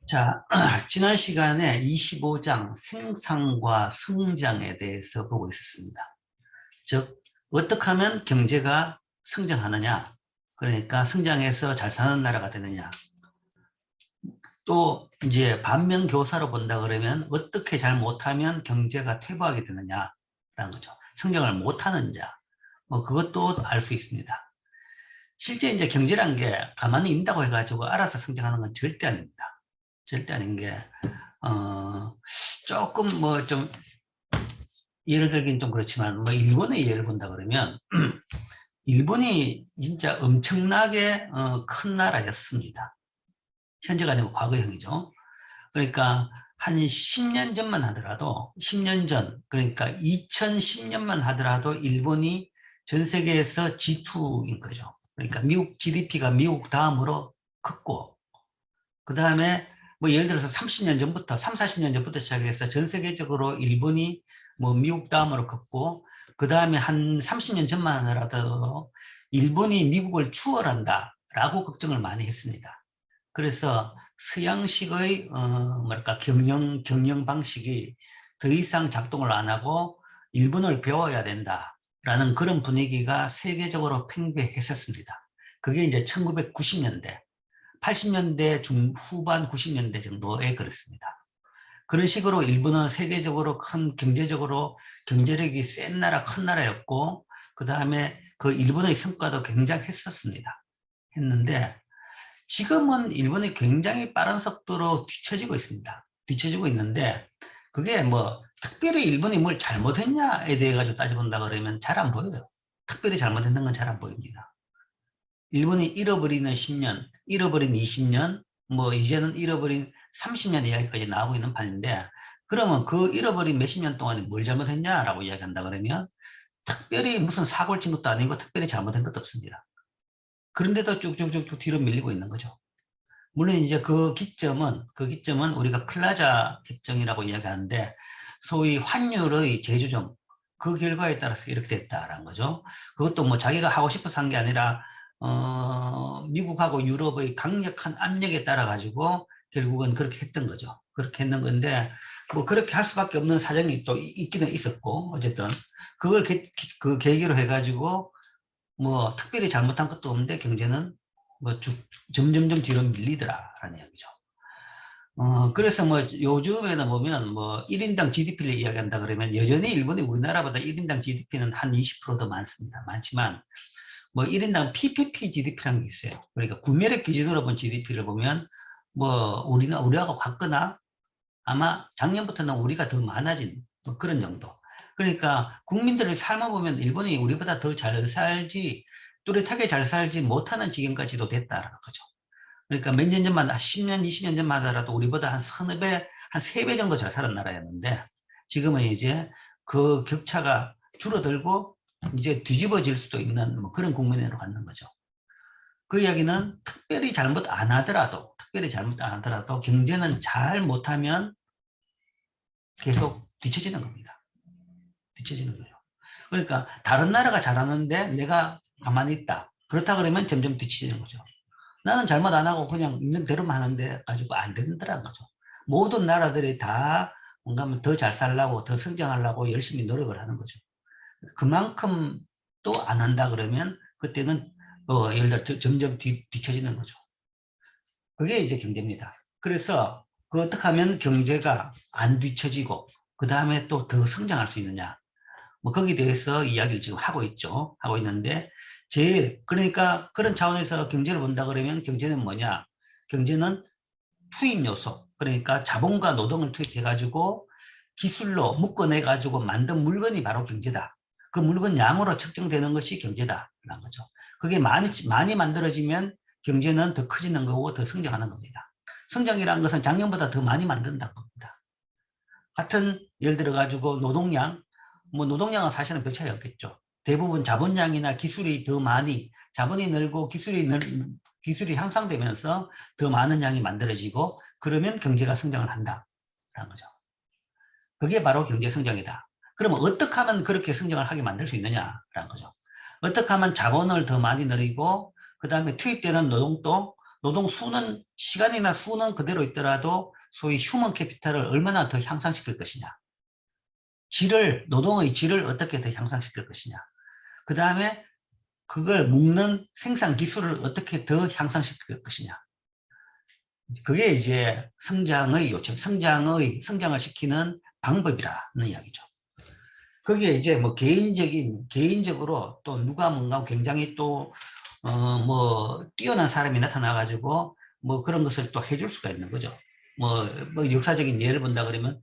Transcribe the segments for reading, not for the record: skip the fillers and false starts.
자, 지난 시간에 25장 생산과 성장에 대해서 보고 있었습니다. 즉, 어떻게 하면 경제가 성장하느냐, 그러니까 성장해서 잘 사는 나라가 되느냐, 또 이제 반면교사로 본다 그러면 어떻게 잘 못하면 경제가 퇴보하게 되느냐라는 거죠. 성장을 못하는 자, 그것도 알 수 있습니다. 실제 이제 경제란 게 가만히 있다고 해가지고 알아서 성장하는 건 절대 아닙니다. 절대 아닌 게 조금 좀 예를 들긴 좀 그렇지만 일본의 예를 본다 그러면 일본이 진짜 엄청나게 큰 나라였습니다. 현재가 아니고 과거형이죠. 그러니까 한 10년 전만 하더라도 10년 전 그러니까 2010년만 하더라도 일본이 전 세계에서 G2인 거죠. 그러니까 미국 GDP가 미국 다음으로 컸고 그 다음에 예를 들어서 30년 전부터, 3, 40년 전부터 시작해서 전 세계적으로 일본이 미국 다음으로 컸고, 그 다음에 한 30년 전만 하더라도 일본이 미국을 추월한다라고 걱정을 많이 했습니다. 그래서 서양식의, 경영 방식이 더 이상 작동을 안 하고 일본을 배워야 된다라는 그런 분위기가 세계적으로 팽배했었습니다. 그게 이제 1990년대. 80년대 중후반 90년대 정도에 그랬습니다. 그런 식으로 일본은 세계적으로 큰 경제적으로 경제력이 센 나라, 큰 나라였고 그 다음에 그 일본의 성과도 굉장했었습니다. 했는데 지금은 일본이 굉장히 빠른 속도로 뒤처지고 있습니다. 뒤처지고 있는데 그게 특별히 일본이 뭘 잘못했냐에 대해 가지고 따져본다 그러면 잘 안 보여요. 특별히 잘못했는 건 잘 안 보입니다. 일본이 잃어버리는 10년, 잃어버린 20년, 이제는 잃어버린 30년 이야기까지 나오고 있는 판인데, 그러면 그 잃어버린 몇십 년 동안에 뭘 잘못했냐라고 이야기한다 그러면, 특별히 무슨 사고를 친 것도 아니고, 특별히 잘못한 것도 없습니다. 그런데도 쭉쭉쭉 뒤로 밀리고 있는 거죠. 물론 이제 그 기점은 우리가 플라자 협정이라고 이야기하는데, 소위 환율의 재조정, 그 결과에 따라서 이렇게 됐다라는 거죠. 그것도 자기가 하고 싶어서 한 게 아니라, 미국하고 유럽의 강력한 압력에 따라 가지고 결국은 그렇게 했던 거죠. 그렇게 했는 건데, 그렇게 할 수밖에 없는 사정이 또 있기는 있었고, 어쨌든, 그걸 그 계기로 해가지고, 특별히 잘못한 것도 없는데 경제는 점점점 뒤로 밀리더라라는 이야기죠. 그래서 요즘에는 보면 1인당 GDP를 이야기한다 그러면 여전히 일본이 우리나라보다 1인당 GDP는 한 20%더 많습니다. 많지만 1인당 PPP GDP라는 게 있어요. 그러니까 구매력 기준으로 본 GDP를 보면 우리하고 같거나 아마 작년부터는 우리가 더 많아진 그런 정도. 그러니까 국민들을 삶아보면 일본이 우리보다 더 잘 살지 뚜렷하게 잘 살지 못하는 지경까지도 됐다라는 거죠. 그러니까 몇 년 전만 10년, 20년 전만 하더라도 우리보다 한 서너 배, 한 3배 정도 잘 사는 나라였는데 지금은 이제 그 격차가 줄어들고 이제 뒤집어질 수도 있는 그런 국면으로 갔는 거죠. 그 이야기는 특별히 잘못 안 하더라도 경제는 잘 못하면 계속 뒤처지는 겁니다. 뒤처지는 거죠. 그러니까 다른 나라가 잘하는데 내가 가만히 있다. 그렇다 그러면 점점 뒤처지는 거죠. 나는 잘못 안 하고 그냥 있는 대로만 하는데 가지고 안 된다는 거죠. 모든 나라들이 다 뭔가 더 잘 살려고 더 성장하려고 열심히 노력을 하는 거죠. 그만큼 또 안 한다 그러면 그때는 예를 들어 점점 뒤처지는 거죠. 그게 이제 경제입니다. 그래서 어떻게 하면 경제가 안 뒤처지고 그 다음에 또 더 성장할 수 있느냐 거기에 대해서 이야기를 지금 하고 있죠. 하고 있는데 그러니까 그런 차원에서 경제를 본다 그러면 경제는 뭐냐? 경제는 투입 요소 그러니까 자본과 노동을 투입해 가지고 기술로 묶어내 가지고 만든 물건이 바로 경제다. 그 물건 양으로 측정되는 것이 경제다라는 거죠. 그게 많이 만들어지면 경제는 더 커지는 거고 더 성장하는 겁니다. 성장이라는 것은 작년보다 더 많이 만든다는 겁니다. 같은 예를 들어 가지고 노동량은 사실은 별 차이 없겠죠. 대부분 자본량이나 기술이 더 많이 자본이 늘고 기술이 향상되면서 더 많은 양이 만들어지고 그러면 경제가 성장을 한다라는 거죠. 그게 바로 경제 성장이다. 그러면 어떻게 하면 그렇게 성장을 하게 만들 수 있느냐라는 거죠. 어떻게 하면 자본을 더 많이 늘리고 그 다음에 투입되는 노동도 노동 수는, 시간이나 수는 그대로 있더라도 소위 휴먼 캐피탈을 얼마나 더 향상시킬 것이냐. 노동의 질을 어떻게 더 향상시킬 것이냐. 그 다음에 그걸 묶는 생산 기술을 어떻게 더 향상시킬 것이냐. 그게 이제 성장의 요청, 성장을 시키는 방법이라는 이야기죠. 거기에 이제 뭐 개인적으로 또 누가 뭔가 굉장히 또, 뛰어난 사람이 나타나가지고 뭐 그런 것을 또 해줄 수가 있는 거죠. 뭐 역사적인 예를 본다 그러면,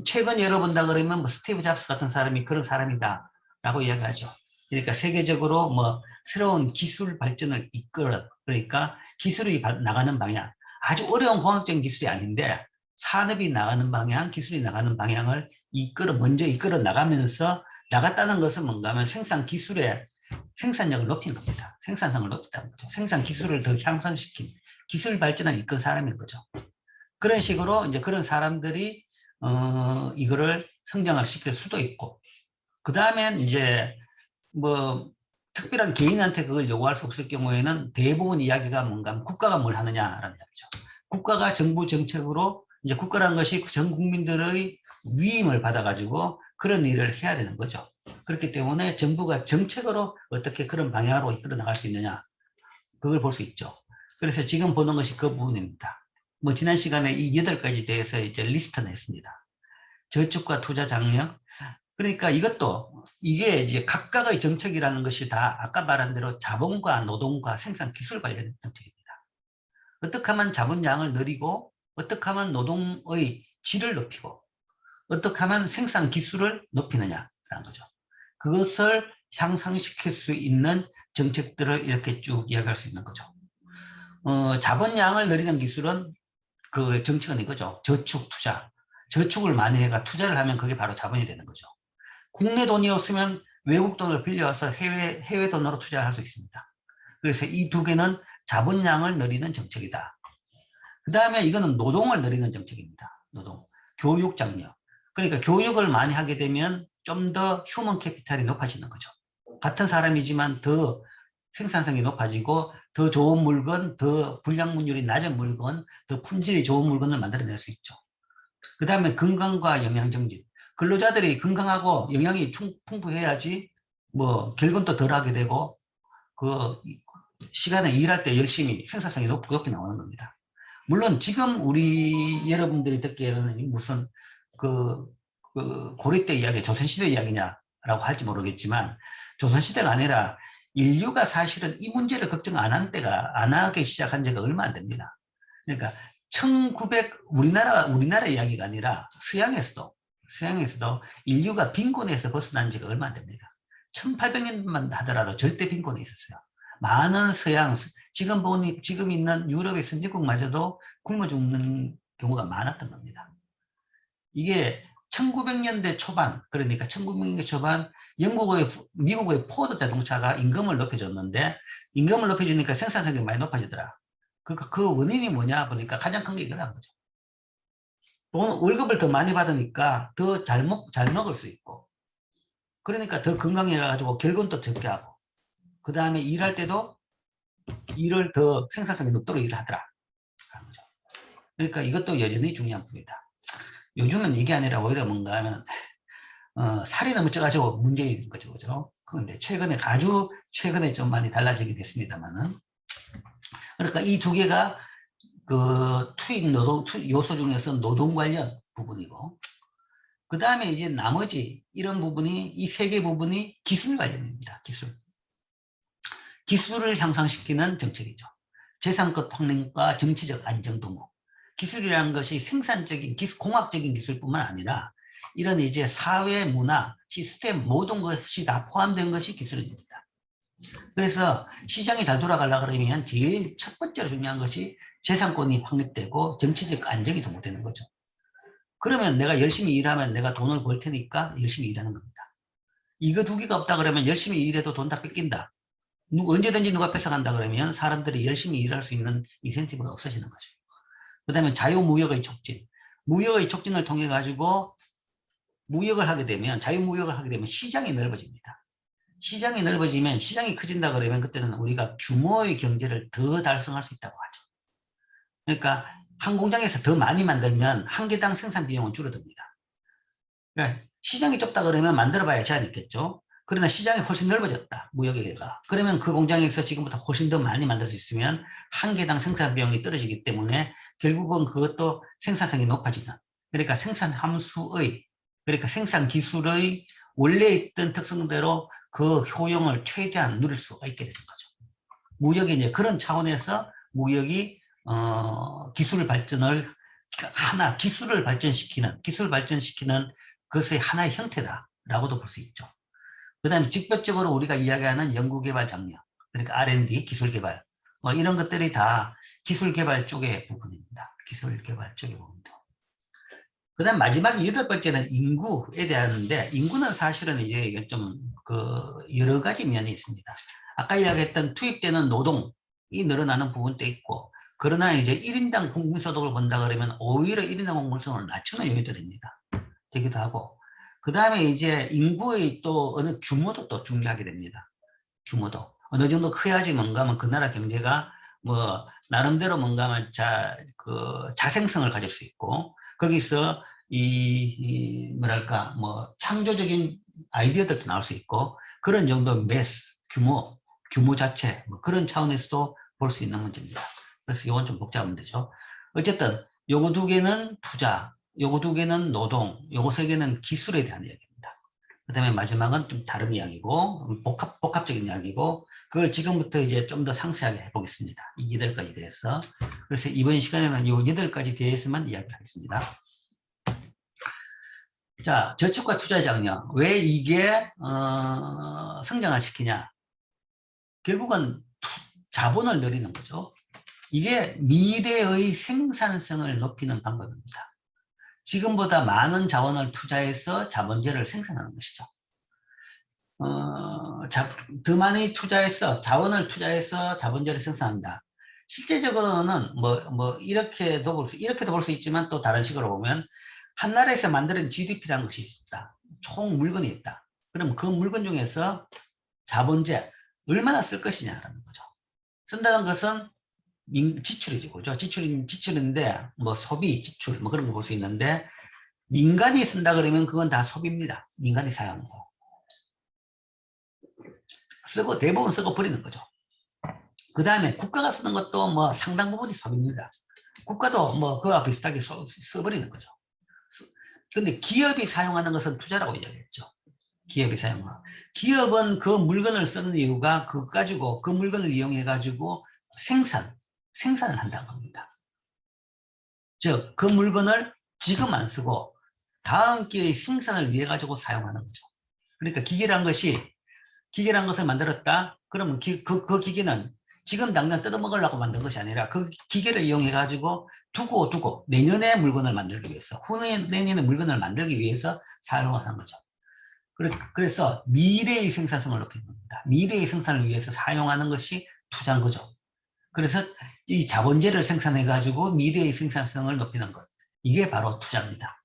최근 예를 본다 그러면 뭐 스티브 잡스 같은 사람이 그런 사람이다 라고 이야기하죠. 그러니까 세계적으로 뭐 새로운 기술 발전을 그러니까 기술이 나가는 방향, 아주 어려운 공학적인 기술이 아닌데 산업이 나가는 방향, 기술이 나가는 방향을 먼저 이끌어 나가면서, 나갔다는 것은 뭔가 하면 생산 기술의 생산력을 높이는 겁니다. 생산성을 높인다는 거죠. 생산 기술을 더 향상시킨, 기술 발전을 이끈 사람인 거죠. 그런 식으로 이제 그런 사람들이, 이거를 성장을 시킬 수도 있고, 그 다음엔 이제 뭐, 특별한 개인한테 그걸 요구할 수 없을 경우에는 대부분 이야기가 뭔가 하면 국가가 뭘 하느냐라는 이야기죠. 국가가 정부 정책으로, 이제 국가란 것이 전 국민들의 위임을 받아가지고 그런 일을 해야 되는 거죠. 그렇기 때문에 정부가 정책으로 어떻게 그런 방향으로 이끌어 나갈 수 있느냐, 그걸 볼 수 있죠. 그래서 지금 보는 것이 그 부분입니다. 뭐 지난 시간에 이 8가지 대해서 이제 리스트 냈습니다. 저축과 투자 장려. 그러니까 이게 이제 각각의 정책이라는 것이 다 아까 말한 대로 자본과 노동과 생산 기술 관련 정책입니다. 어떻게 하면 자본량을 늘리고, 어떻게 하면 노동의 질을 높이고, 어떻게 하면 생산 기술을 높이느냐라는 거죠. 그것을 향상시킬 수 있는 정책들을 이렇게 쭉 이야기할 수 있는 거죠. 자본량을 늘리는 기술은 그 정책은 이거죠. 저축, 투자. 저축을 많이 해가 투자를 하면 그게 바로 자본이 되는 거죠. 국내 돈이 없으면 외국 돈을 빌려와서 해외 돈으로 투자를 할 수 있습니다. 그래서 이 두 개는 자본량을 늘리는 정책이다. 그 다음에 이거는 노동을 늘리는 정책입니다. 노동. 교육 장려. 그러니까 교육을 많이 하게 되면 좀 더 휴먼 캐피탈이 높아지는 거죠. 같은 사람이지만 더 생산성이 높아지고 더 좋은 물건, 더 불량분율이 낮은 물건, 더 품질이 좋은 물건을 만들어낼 수 있죠. 그 다음에 건강과 영양 정진. 근로자들이 건강하고 영양이 풍부해야지 뭐 결근도 덜 하게 되고 그 시간에 일할 때 열심히 생산성이 높게 나오는 겁니다. 물론 지금 우리 여러분들이 듣기에는 무슨 그 고려 때 이야기, 조선시대 이야기냐라고 할지 모르겠지만 조선시대가 아니라 인류가 사실은 이 문제를 걱정 안 하기 시작한 지가 얼마 안 됩니다. 그러니까 우리나라 이야기가 아니라 서양에서도 인류가 빈곤에서 벗어난 지가 얼마 안 됩니다. 1800년만 하더라도 절대 빈곤에 있었어요. 많은 지금 있는 유럽의 선진국마저도 굶어 죽는 경우가 많았던 겁니다. 이게 1900년대 초반, 그러니까 1900년대 초반 미국의 포드 자동차가 임금을 높여줬는데, 임금을 높여주니까 생산성이 많이 높아지더라. 그 원인이 뭐냐 보니까 가장 큰 게 이거라는 거죠. 월급을 더 많이 받으니까 더 잘 먹을 수 있고, 그러니까 더 건강해가지고 결근도 적게 하고, 그 다음에 일할 때도 일을 더 생산성이 높도록 일을 하더라. 그러니까 이것도 여전히 중요한 부분이다. 요즘은 이게 아니라 오히려 뭔가 하면 살이 너무 쪄가지고 문제인 거죠, 그죠? 그런데 아주 최근에 좀 많이 달라지게 됐습니다만은. 그러니까 이 두 개가 그 투입 노동 요소 중에서 노동 관련 부분이고, 그 다음에 이제 나머지 이런 부분이, 이 세 개 부분이 기술 관련입니다. 기술을 향상시키는 정책이죠. 재산권 확립과 정치적 안정도모. 기술이라는 것이 생산적인 공학적인 기술뿐만 아니라 이런 이제 사회, 문화, 시스템 모든 것이 다 포함된 것이 기술입니다. 그래서 시장이 잘 돌아가려고 그러면 제일 첫 번째로 중요한 것이 재산권이 확립되고 정치적 안정이 도모되는 거죠. 그러면 내가 열심히 일하면 내가 돈을 벌 테니까 열심히 일하는 겁니다. 이거 두 개가 없다 그러면 열심히 일해도 돈 다 뺏긴다. 언제든지 누가 뺏어간다 그러면 사람들이 열심히 일할 수 있는 인센티브가 없어지는 거죠. 그 다음에 자유무역의 촉진. 무역의 촉진을 통해 가지고 자유무역을 하게 되면 시장이 넓어집니다. 시장이 넓어지면, 시장이 커진다 그러면 그때는 우리가 규모의 경제를 더 달성할 수 있다고 하죠. 그러니까 한 공장에서 더 많이 만들면 한 개당 생산 비용은 줄어듭니다. 그러니까 시장이 좁다 그러면 만들어봐야 제한이 있겠죠. 그러나 시장이 훨씬 넓어졌다, 무역에가. 그러면 그 공장에서 지금보다 훨씬 더 많이 만들 수 있으면 한 개당 생산 비용이 떨어지기 때문에 결국은 그것도 생산성이 높아지는, 그러니까 생산 함수의, 그러니까 생산 기술의 원래 있던 특성대로 그 효용을 최대한 누릴 수가 있게 되는 거죠. 무역이 이제 그런 차원에서 무역이 기술 발전을 기술 발전시키는 그것의 하나의 형태다라고도 볼 수 있죠. 그 다음에 직접적으로 우리가 이야기하는 연구개발 장려, 그러니까 R&D, 기술개발, 이런 것들이 다 기술개발 쪽의 부분입니다. 기술개발 쪽의 부분도. 그 다음 마지막 8번째는 인구에 대한데, 인구는 사실은 이제 좀 여러 가지 면이 있습니다. 아까 이야기했던 투입되는 노동이 늘어나는 부분도 있고, 그러나 이제 1인당 국민소득을 본다 그러면 오히려 1인당 국민소득을 낮추는 요인도 되기도 하고, 그 다음에 이제 인구의 또 어느 규모도 또 중요하게 됩니다. 규모도. 어느 정도 커야지 뭔가 하면 그 나라 경제가 뭐 나름대로 뭔가 하면 자생성을 가질 수 있고, 거기서 뭐랄까 뭐 창조적인 아이디어들도 나올 수 있고, 그런 정도 규모 자체 뭐 그런 차원에서도 볼 수 있는 문제입니다. 그래서 이건 좀 복잡한 문제죠. 어쨌든 요거 두 개는 투자, 요거 두 개는 노동, 요거 세 개는 기술에 대한 이야기입니다. 그 다음에 마지막은 좀 다른 이야기고, 복합적인 이야기고, 그걸 지금부터 이제 좀 더 상세하게 해보겠습니다. 이 8가지에 대해서. 그래서 이번 시간에는 이 8가지에 대해서만 이야기를 하겠습니다. 자, 저축과 투자의 장려. 왜 이게, 성장을 시키냐. 결국은 자본을 늘리는 거죠. 이게 미래의 생산성을 높이는 방법입니다. 지금보다 많은 자원을 투자해서 자본재를 생산하는 것이죠. 더 많이 자원을 투자해서 자본재를 생산한다. 실제적으로는 이렇게도 볼 수 있지만 또 다른 식으로 보면 한 나라에서 만드는 GDP라는 것이 있다. 총 물건이 있다. 그럼 그 물건 중에서 자본재 얼마나 쓸 것이냐라는 거죠. 쓴다는 것은 지출이죠. 그죠? 지출인데 소비, 지출 그런 거 볼 수 있는데, 민간이 쓴다 그러면 그건 다 소비입니다. 민간이 사용하는 거. 대부분 쓰고 버리는 거죠. 그 다음에 국가가 쓰는 것도 상당 부분이 소비입니다. 국가도 그와 비슷하게 써버리는 거죠. 근데 기업이 사용하는 것은 투자라고 이야기했죠. 기업은 그 물건을 쓰는 이유가 그 물건을 이용해 가지고 생산을 한다는 겁니다. 즉, 그 물건을 지금 안 쓰고 다음 기회의 생산을 위해 가지고 사용하는 거죠. 그러니까 기계란 것을 만들었다. 그러면 그 기계는 지금 당장 뜯어먹으려고 만든 것이 아니라 그 기계를 이용해 가지고 두고 내년에 물건을 만들기 위해서, 내년에 물건을 만들기 위해서 사용을 하는 거죠. 그래서 미래의 생산성을 높이는 겁니다. 미래의 생산을 위해서 사용하는 것이 투자인 거죠. 그래서 이 자본재를 생산해 가지고 미래의 생산성을 높이는 것, 이게 바로 투자입니다.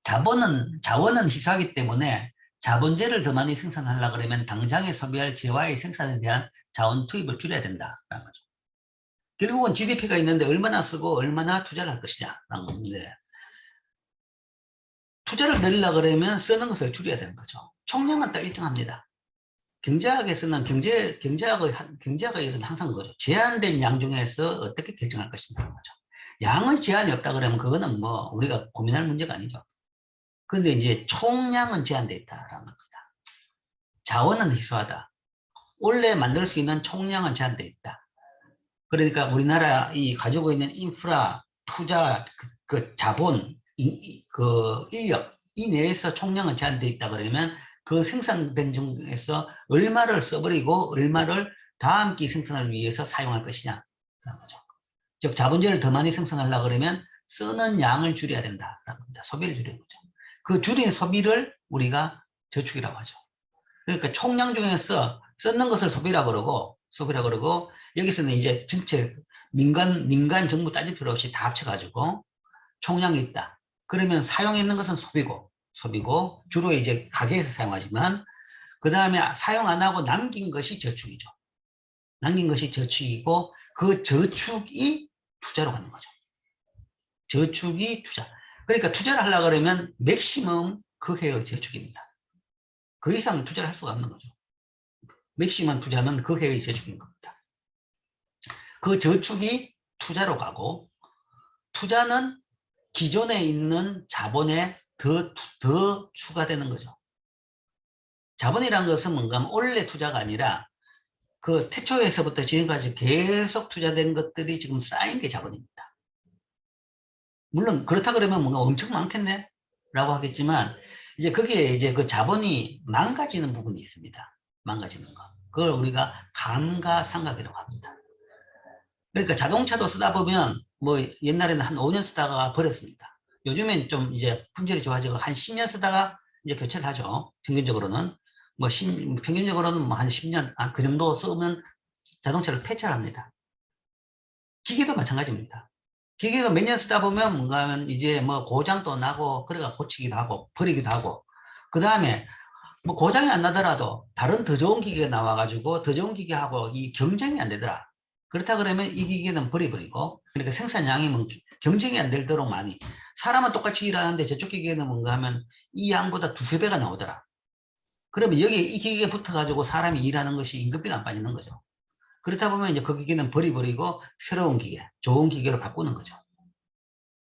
자원은 희소하기 때문에 자본재를 더 많이 생산하려고 그러면 당장에 소비할 재화의 생산에 대한 자원 투입을 줄여야 된다라는 거죠. 결국은 GDP가 있는데 얼마나 쓰고 얼마나 투자를 할 것이냐라는 건데, 투자를 늘리려고 그러면 쓰는 것을 줄여야 되는 거죠. 총량은 딱 일정합니다. 경제학에서는 경제학의 항상 그거죠. 제한된 양 중에서 어떻게 결정할 것인가 거죠. 양의 제한이 없다 그러면 그거는 우리가 고민할 문제가 아니죠. 근데 이제 총량은 제한되어 있다라는 겁니다. 자원은 희소하다. 원래 만들 수 있는 총량은 제한되어 있다. 그러니까 우리나라 가지고 있는 인프라, 투자, 자본, 인력, 이 내에서 총량은 제한되어 있다 그러면 그 생산된 중에서 얼마를 써버리고 얼마를 다음 기 생산을 위해서 사용할 것이냐 라는 거죠. 즉 자본재를 더 많이 생산하려고 그러면 쓰는 양을 줄여야 된다라는 겁니다. 소비를 줄이는 거죠. 그 줄인 소비를 우리가 저축이라고 하죠. 그러니까 총량 중에서 쓰는 것을 소비라고 그러고 여기서는 이제 전체 민간 정부 따질 필요 없이 다 합쳐가지고 총량이 있다. 그러면 사용했는 것은 소비고 주로 이제 가게에서 사용하지만, 그 다음에 사용 안 하고 남긴 것이 저축이죠. 남긴 것이 저축이고 그 저축이 투자로 가는 거죠. 저축이 투자. 그러니까 투자를 하려고 그러면 맥시멈 그 해의 저축입니다. 그 이상 투자를 할 수가 없는 거죠. 맥시멈 투자는 그 해의 저축인 겁니다. 그 저축이 투자로 가고, 투자는 기존에 있는 자본에 더 추가되는 거죠. 자본이라는 것은 뭔가 하면 원래 투자가 아니라 그 태초에서부터 지금까지 계속 투자된 것들이 지금 쌓인 게 자본입니다. 물론 그렇다 그러면 뭔가 엄청 많겠네? 라고 하겠지만, 이제 거기에 이제 그 자본이 망가지는 부분이 있습니다. 망가지는 거. 그걸 우리가 감가상각이라고 합니다. 그러니까 자동차도 쓰다 보면 뭐 옛날에는 한 5년 쓰다가 버렸습니다. 요즘엔 좀 이제 품질이 좋아지고 한 10년 쓰다가 이제 교체를 하죠. 평균적으로는. 평균적으로는 뭐 한 10년, 그 정도 쓰면 자동차를 폐차를 합니다. 기계도 마찬가지입니다. 기계도 몇 년 쓰다 보면 뭔가 하면 이제 뭐 고장도 나고, 그래가 고치기도 하고, 버리기도 하고, 그 다음에 뭐 고장이 안 나더라도 다른 더 좋은 기계가 나와가지고 더 좋은 기계하고 이 경쟁이 안 되더라. 그렇다 그러면 이 기계는 버려버리고, 그러니까 생산량이 뭐 경쟁이 안 되도록 많이. 사람은 똑같이 일하는데 저쪽 기계는 뭔가 하면 이 양보다 두세 배가 나오더라. 그러면 여기에 이 기계에 붙어가지고 사람이 일하는 것이 임금비가 안 빠지는 거죠. 그렇다 보면 이제 그 기계는 버리고 새로운 기계, 좋은 기계로 바꾸는 거죠.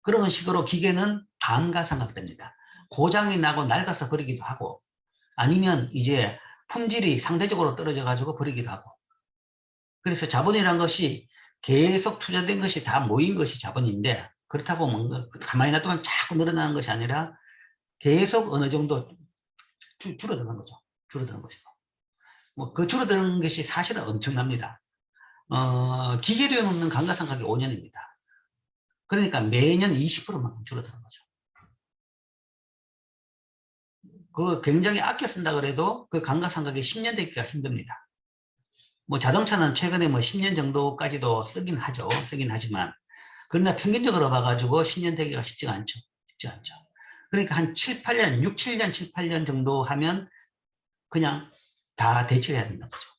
그런 식으로 기계는 감가상각됩니다. 고장이 나고 낡아서 버리기도 하고, 아니면 이제 품질이 상대적으로 떨어져 가지고 버리기도 하고. 그래서 자본이란 것이 계속 투자된 것이 다 모인 것이 자본인데, 그렇다고 뭔가 가만히 놔두면 자꾸 늘어나는 것이 아니라 계속 어느 정도 줄어드는 거죠. 줄어드는 것이고. 뭐 그 줄어드는 것이 사실은 엄청납니다. 기계료에 놓는 감가상각이 5년입니다. 그러니까 매년 20%만큼 줄어드는 거죠. 그 굉장히 아껴 쓴다 그래도 그 감가상각이 10년 되기가 힘듭니다. 뭐 자동차는 최근에 뭐 10년 정도까지도 쓰긴 하죠. 쓰긴 하지만, 그러나 평균적으로 봐가지고 10년 되기가 쉽지가 않죠. 쉽지 않죠. 그러니까 한 7, 8년, 6, 7년, 7, 8년 정도 하면 그냥 다 대체해야 된다는 거죠.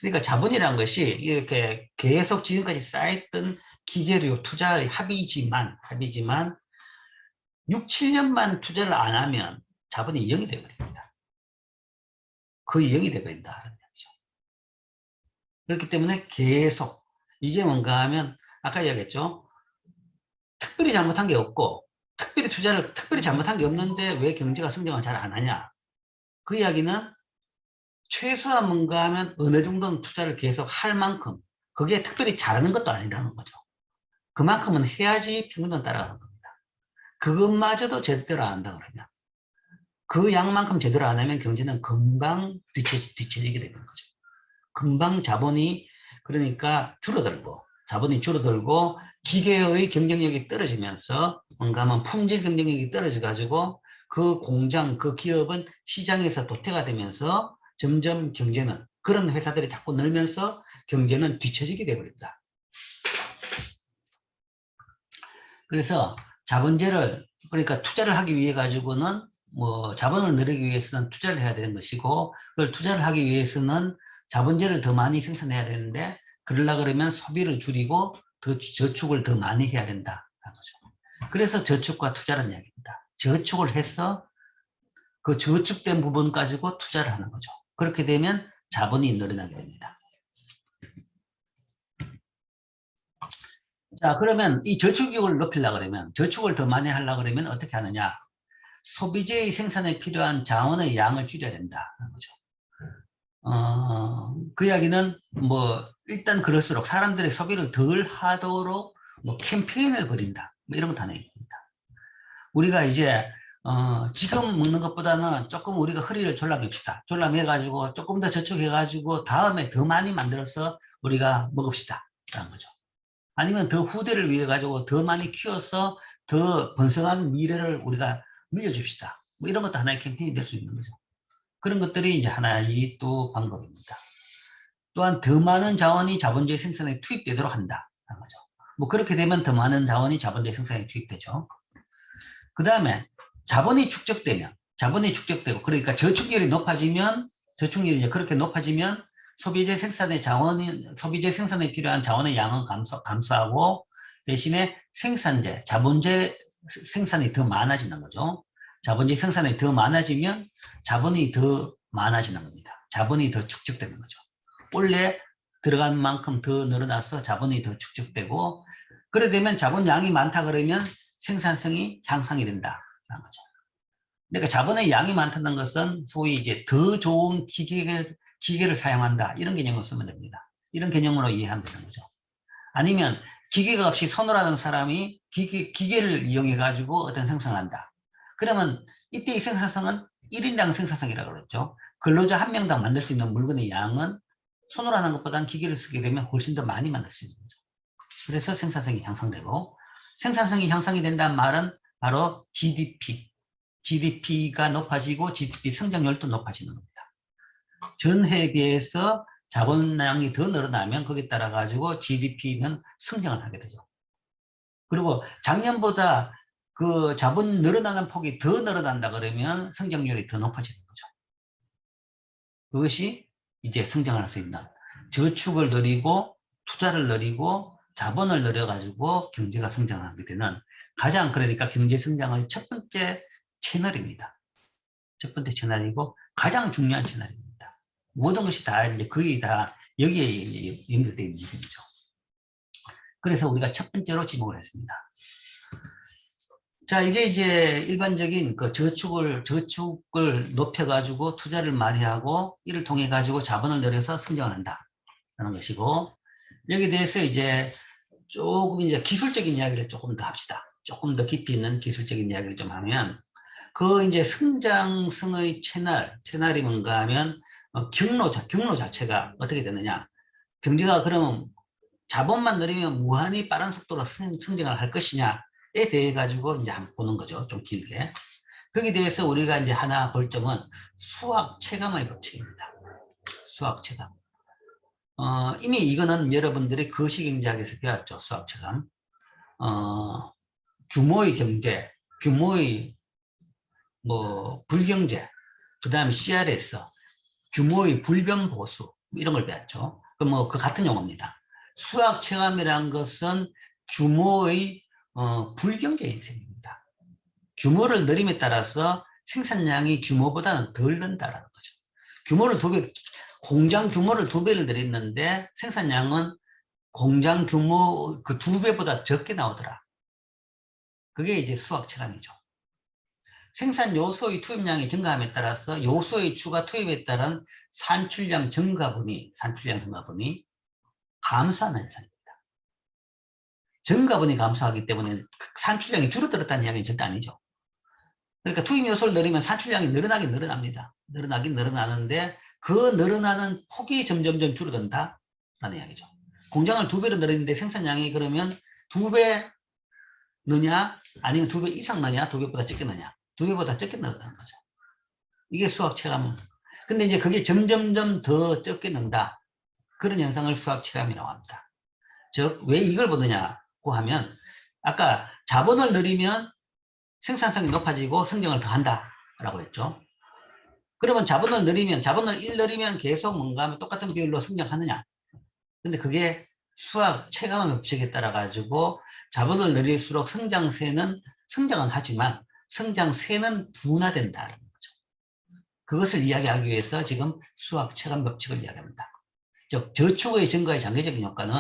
그러니까 자본이라는 것이 이렇게 계속 지금까지 쌓였던 기계료 투자의 합이지만 6, 7년만 투자를 안 하면 자본이 0이 되어버립니다. 거의 0이 되어버린다는 얘기죠. 그렇기 때문에 계속, 이게 뭔가 하면 아까 이야기했죠. 특별히 잘못한 게 없고, 특별히 잘못한 게 없는데 왜 경제가 성장을 잘 안 하냐. 그 이야기는 최소한 뭔가 하면 어느 정도는 투자를 계속 할 만큼, 그게 특별히 잘하는 것도 아니라는 거죠. 그만큼은 해야지 평균은 따라가는 겁니다. 그것마저도 제대로 안 한다 그러면, 그 양만큼 제대로 안 하면 경제는 금방 뒤처지게 되는 거죠. 금방 자본이, 그러니까 자본이 줄어들고 기계의 경쟁력이 떨어지면서 뭔가 하면 품질 경쟁력이 떨어져 가지고 그 공장, 그 기업은 시장에서 도태가 되면서 점점 경제는, 그런 회사들이 자꾸 늘면서 경제는 뒤처지게 되어버린다. 그래서 자본제를, 그러니까 투자를 하기 위해 가지고는 뭐 자본을 늘리기 위해서는 투자를 해야 되는 것이고, 그걸 투자를 하기 위해서는 자본제를 더 많이 생산해야 되는데, 그러려 그러면 소비를 줄이고 더 저축을 더 많이 해야 된다는 거죠. 그래서 저축과 투자라는 이야기입니다. 저축을 해서 그 저축된 부분 가지고 투자를 하는 거죠. 그렇게 되면 자본이 늘어나게 됩니다. 자, 그러면 이 저축률을 높이려고 그러면, 저축을 더 많이 하려고 그러면 어떻게 하느냐? 소비재의 생산에 필요한 자원의 양을 줄여야 된다는 거죠. 그 이야기는 뭐 일단 그럴수록 사람들의 소비를 덜 하도록 뭐 캠페인을 벌인다, 뭐 이런 것도 하나 있습니다. 우리가 이제 지금 먹는 것보다는 조금 우리가 허리를 졸라맵시다. 졸라매가지고 조금 더 저축해가지고 다음에 더 많이 만들어서 우리가 먹읍시다 라는 거죠. 아니면 더 후대를 위해 가지고 더 많이 키워서 더 번성한 미래를 우리가 물려줍시다. 뭐 이런 것도 하나의 캠페인이 될 수 있는 거죠. 그런 것들이 이제 하나의 또 방법입니다. 또한 더 많은 자원이 자본주의 생산에 투입되도록 한다. 하는 거죠. 뭐 그렇게 되면 더 많은 자원이 자본주의 생산에 투입되죠. 그 다음에 자본이 축적되고, 그러니까 저축률이 높아지면, 저축률이 이제 그렇게 높아지면 소비재 생산에 필요한 자원의 양은 감소하고, 대신에 생산재, 자본재 생산이 더 많아지는 거죠. 자본재 생산이 더 많아지면 자본이 더 많아지는 겁니다. 자본이 더 축적되는 거죠. 원래 들어간 만큼 더 늘어나서 자본이 더 축적되고, 그래 되면 자본량이 많다 그러면 생산성이 향상이 된다는 거죠. 그러니까 자본의 양이 많다는 것은 소위 이제 더 좋은 기계를 사용한다, 이런 개념으로 쓰면 됩니다. 이런 개념으로 이해하면 되는 거죠. 아니면 기계가 없이 손으로 하는 사람이 기계를 이용해 가지고 어떤 생산을 한다. 그러면 이때의 생산성은 1인당 생산성이라고 그랬죠. 근로자 한 명당 만들 수 있는 물건의 양은 손으로 하는 것보다는 기계를 쓰게 되면 훨씬 더 많이 만들 수 있는 거죠. 그래서 생산성이 향상되고, 생산성이 향상이 된다는 말은 바로 GDP가 높아지고 GDP 성장률도 높아지는 겁니다. 전해에 비해서 자본량이 더 늘어나면 거기에 따라 가지고 GDP는 성장을 하게 되죠. 그리고 작년보다 그 자본 늘어나는 폭이 더 늘어난다 그러면 성장률이 더 높아지는 거죠. 그것이 이제 성장할 수 있는, 저축을 늘리고 투자를 늘리고 자본을 늘려가지고 경제가 성장하게 되는 가장, 그러니까 경제 성장의 첫 번째 채널입니다. 첫 번째 채널이고 가장 중요한 채널입니다. 모든 것이 다 이제 거의 다 여기에 연결되어 있는 것이죠. 그래서 우리가 첫 번째로 지목을 했습니다. 자, 이게 이제 일반적인 그 저축을 높여가지고 투자를 많이 하고 이를 통해 가지고 자본을 늘려서 성장을 한다라는 것이고, 여기에 대해서 이제 조금 이제 기술적인 이야기를 조금 더 합시다. 조금 더 깊이 있는 기술적인 이야기를 좀 하면, 그 이제 성장성의 채널이 뭔가 하면 경로 자체가 어떻게 되느냐. 경제가 그러면 자본만 늘리면 무한히 빠른 속도로 성장을 할 것이냐에 대해 가지고 이제 한번 보는 거죠. 좀 길게. 거기에 대해서 우리가 이제 하나 볼 점은 수학 체감의 법칙입니다. 수학 체감. 이미 이거는 여러분들이 거시경제학에서 배웠죠. 수학 체감. 규모의 경제, 규모의 불경제, 그 다음에 CRS, 규모의 불변보수, 이런 걸 배웠죠. 그 같은 용어입니다. 수학 체감이라는 것은 규모의 불경제 인생입니다. 규모를 늘림에 따라서 생산량이 규모보다는 덜 는다라는 거죠. 공장 규모를 2배를 늘렸는데 생산량은 공장 규모 그 2배보다 적게 나오더라. 그게 이제 수학 체감이죠. 생산 요소의 투입량이 증가함에 따라서 요소의 추가 투입에 따른 산출량 증가분이 감소하는 현상입니다. 증가분이 감소하기 때문에 산출량이 줄어들었다는 이야기는 절대 아니죠. 그러니까 투입 요소를 늘리면 산출량이 늘어나긴 늘어납니다. 늘어나긴 늘어나는데 그 늘어나는 폭이 점점점 줄어든다라는 이야기죠. 공장을 2배로 늘리는데 생산량이 그러면 2배 느냐 아니면 2배 이상 느냐 2배보다 적게 느냐, 2배보다 적게 늘었다는 거죠. 이게 수학 체감은. 근데 이제 그게 점점점 더 적게 는다. 그런 현상을 수학 체감이라고 합니다. 즉, 왜 이걸 보느냐고 하면, 아까 자본을 늘리면 생산성이 높아지고 성장을 더 한다라고 했죠. 그러면 자본을 1 늘리면 계속 뭔가 하면 똑같은 비율로 성장하느냐. 근데 그게 수학 체감의 법칙에 따라 가지고 자본을 늘릴수록 성장은 하지만 성장세는 둔화된다는 거죠. 그것을 이야기하기 위해서 지금 수학 체감 법칙을 이야기합니다. 즉, 저축의 증가의 장기적인 효과는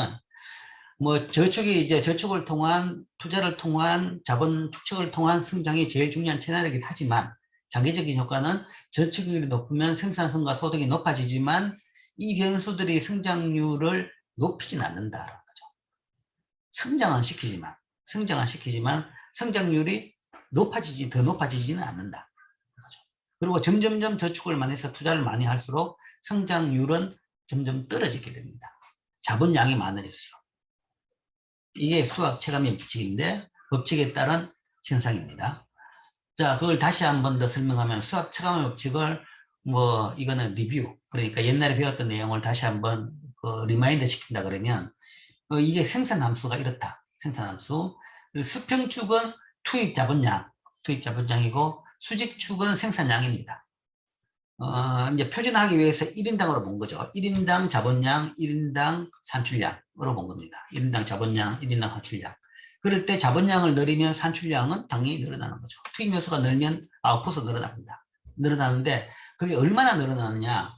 저축을 통한, 투자를 통한, 자본 축적을 통한 성장이 제일 중요한 채널이긴 하지만, 장기적인 효과는 저축률이 높으면 생산성과 소득이 높아지지만, 이 변수들이 성장률을 높이진 않는다는 거죠. 성장은 시키지만, 성장률이 더 높아지지는 않는다. 그리고 점점점 저축을 많이 해서 투자를 많이 할수록 성장률은 점점 떨어지게 됩니다. 자본량이 많을수록. 이게 수학 체감의 법칙인데, 법칙에 따른 현상입니다. 자, 그걸 다시 한 번 더 설명하면, 수학 체감의 법칙을 이거는 리뷰, 그러니까 옛날에 배웠던 내용을 다시 한번 리마인드 시킨다 그러면, 이게 생산함수가 이렇다. 생산함수. 수평축은 투입 자본량이고, 수직축은 생산량입니다. 이제 표준화하기 위해서 1인당으로 본 거죠. 1인당 자본량, 1인당 산출량으로 본 겁니다. 1인당 자본량, 1인당 산출량. 그럴 때 자본량을 늘리면 산출량은 당연히 늘어나는 거죠. 투입 요소가 늘면 아웃풋도 늘어납니다. 늘어나는데 그게 얼마나 늘어나느냐.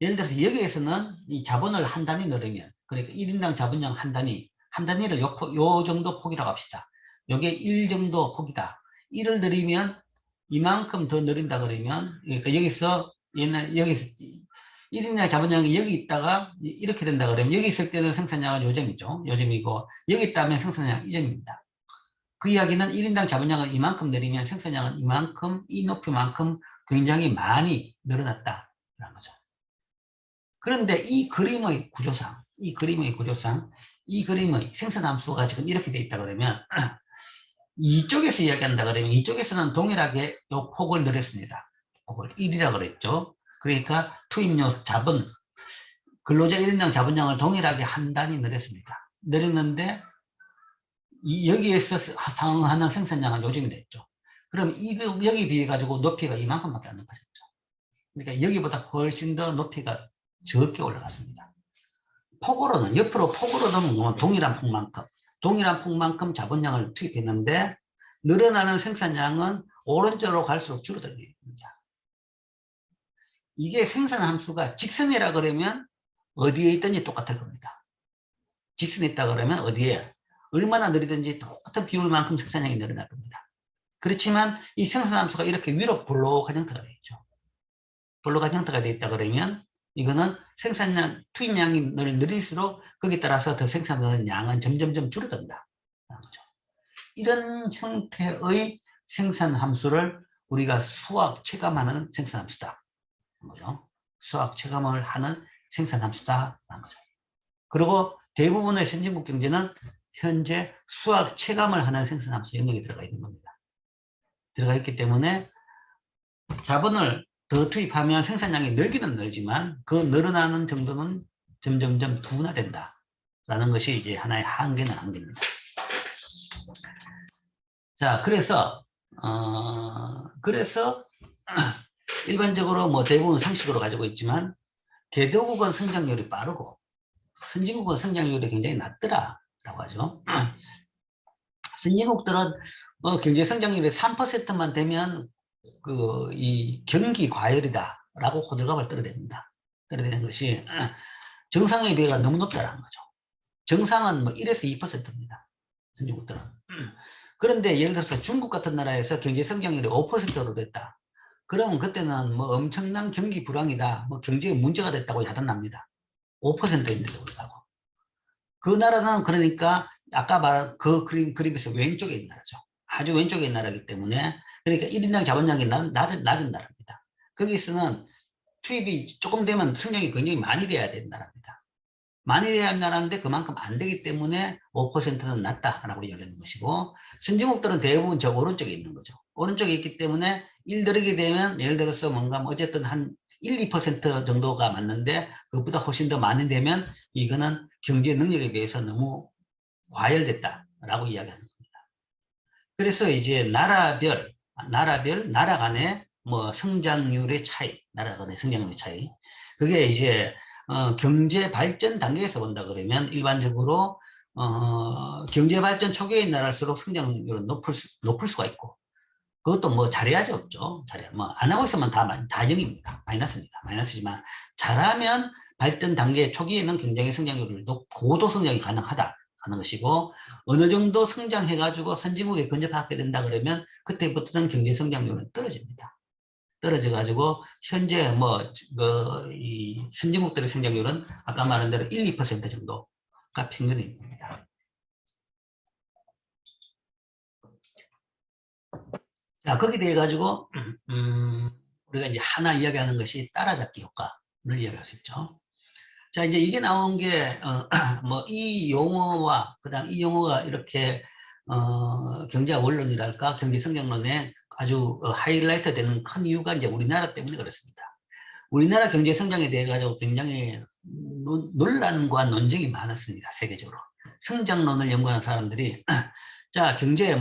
예를 들어서 여기에서는 이 자본을 한 단위 늘리면, 그러니까 1인당 자본량 한 단위를 요 정도 폭이라고 합시다. 요게 1 정도 폭이다. 1을 늘리면 이만큼 더 늘린다 그러면, 그러니까 여기서 1인당 자본량이 여기 있다가 이렇게 된다 그러면 여기 있을 때는 생산량은 요점이죠. 요점이고 여기 있다면 생산량 이 점입니다. 그 이야기는 1인당 자본량을 이만큼 내리면 생산량은 이만큼, 이 높이만큼 굉장히 많이 늘어났다라는 거죠. 그런데 이 그림의 구조상, 이 그림의 생산함수가 지금 이렇게 돼 있다 그러면 이쪽에서 이야기한다 그러면 이쪽에서는 동일하게 요 폭을 늘렸습니다. 폭을 1이라고 그랬죠. 그러니까 투입료 자본, 근로자 1인당 자본량을 동일하게 한 단위 늘렸습니다. 늘렸는데 여기에서 상응하는 생산량은 요즘이 됐죠. 그럼 여기 비해 가지고 높이가 이만큼밖에 안 높아졌죠. 그러니까 여기보다 훨씬 더 높이가 적게 올라갔습니다. 폭으로는, 옆으로 폭으로는 동일한 폭만큼 자본량을 투입했는데 늘어나는 생산량은 오른쪽으로 갈수록 줄어듭니다. 이게 생산함수가 직선이라 그러면 어디에 있든지 똑같을 겁니다. 직선에 있다 그러면 어디에 얼마나 느리든지 똑같은 비율만큼 생산량이 늘어날 겁니다. 그렇지만 이 생산함수가 이렇게 위로 볼록한 형태가 되어 있죠. 볼록한 형태가 되어 있다 그러면 이거는 생산량, 투입량이 늘릴수록 거기에 따라서 더 생산하는 양은 점점점 줄어든다. 이런 형태의 생산함수를 우리가 수학 체감하는 생산함수다. 수학 체감을 하는 생산함수다. 그리고 대부분의 선진국 경제는 현재 수학 체감을 하는 생산함수 영역이 들어가 있는 겁니다. 들어가 있기 때문에 자본을 더 투입하면 생산량이 늘기는 늘지만 그 늘어나는 정도는 점점점 둔화된다. 라는 것이 이제 하나의 한계입니다. 자, 그래서 일반적으로 뭐 대부분 상식으로 가지고 있지만 개도국은 성장률이 빠르고 선진국은 성장률이 굉장히 낮더라라고 하죠. 선진국들은 경제 성장률이 3%만 되면 이 경기 과열이다라고 호들갑을 떨어댑니다. 떨어대는 것이 정상의 비례가 너무 높다는 거죠. 정상은 뭐 1에서 2%입니다. 선진국들은. 그런데 예를 들어서 중국 같은 나라에서 경제 성장률이 5%로 됐다. 그러면 그때는 뭐 엄청난 경기 불황이다, 뭐 경제에 문제가 됐다고 야단납니다. 5%인데도 불구하고. 그 나라는 그러니까 아까 말한 그 그림에서 왼쪽에 있는 나라죠. 아주 왼쪽에 있는 나라이기 때문에, 그러니까 1인당 자본량이 낮은 나라입니다. 거기서는 투입이 조금 되면 성장이 굉장히 많이 돼야 되는 나라입니다. 많이 돼야 하는 나라인데 그만큼 안 되기 때문에 5%는 낮다라고 이야기하는 것이고, 선진국들은 대부분 저 오른쪽에 있는 거죠. 오른쪽에 있기 때문에 1 들이게 되면 예를 들어서 뭔가 어쨌든 한 1, 2% 정도가 맞는데 그것보다 훨씬 더 많이 되면 이거는 경제 능력에 비해서 너무 과열됐다라고 이야기하는 겁니다. 그래서 이제 나라 간의 뭐 성장률의 차이, 나라 간의 성장률의 차이, 그게 이제 경제 발전 단계에서 본다 그러면 일반적으로 경제 발전 초기의 나라일수록 성장률은 높을 수가 있고, 그것도 뭐 잘해야지 없죠. 뭐 안 하고 있으면 다 0입니다. 마이너스입니다. 마이너스지만 잘하면 발전 단계 초기에는 굉장히 성장률을 고도 성장이 가능하다 하는 것이고, 어느 정도 성장해가지고 선진국에 근접하게 된다 그러면 그때부터는 경제 성장률은 떨어집니다. 떨어져가지고 현재 이 선진국들의 성장률은 아까 말한 대로 1, 2% 정도가 평균입니다. 자, 거기에 대해 가지고 우리가 이제 하나 이야기하는 것이 따라잡기 효과를 이야기할 수 있죠. 자, 이제 이게 나온 게 뭐 이 용어와 그다음 이 용어가 이렇게 경제학 원론이랄까 경제 성장론에 아주 하이라이트 되는 큰 이유가 이제 우리나라 때문에 그렇습니다. 우리나라 경제 성장에 대해 가지고 굉장히 논란과 논쟁이 많았습니다. 세계적으로. 성장론을 연구하는 사람들이 자, 경제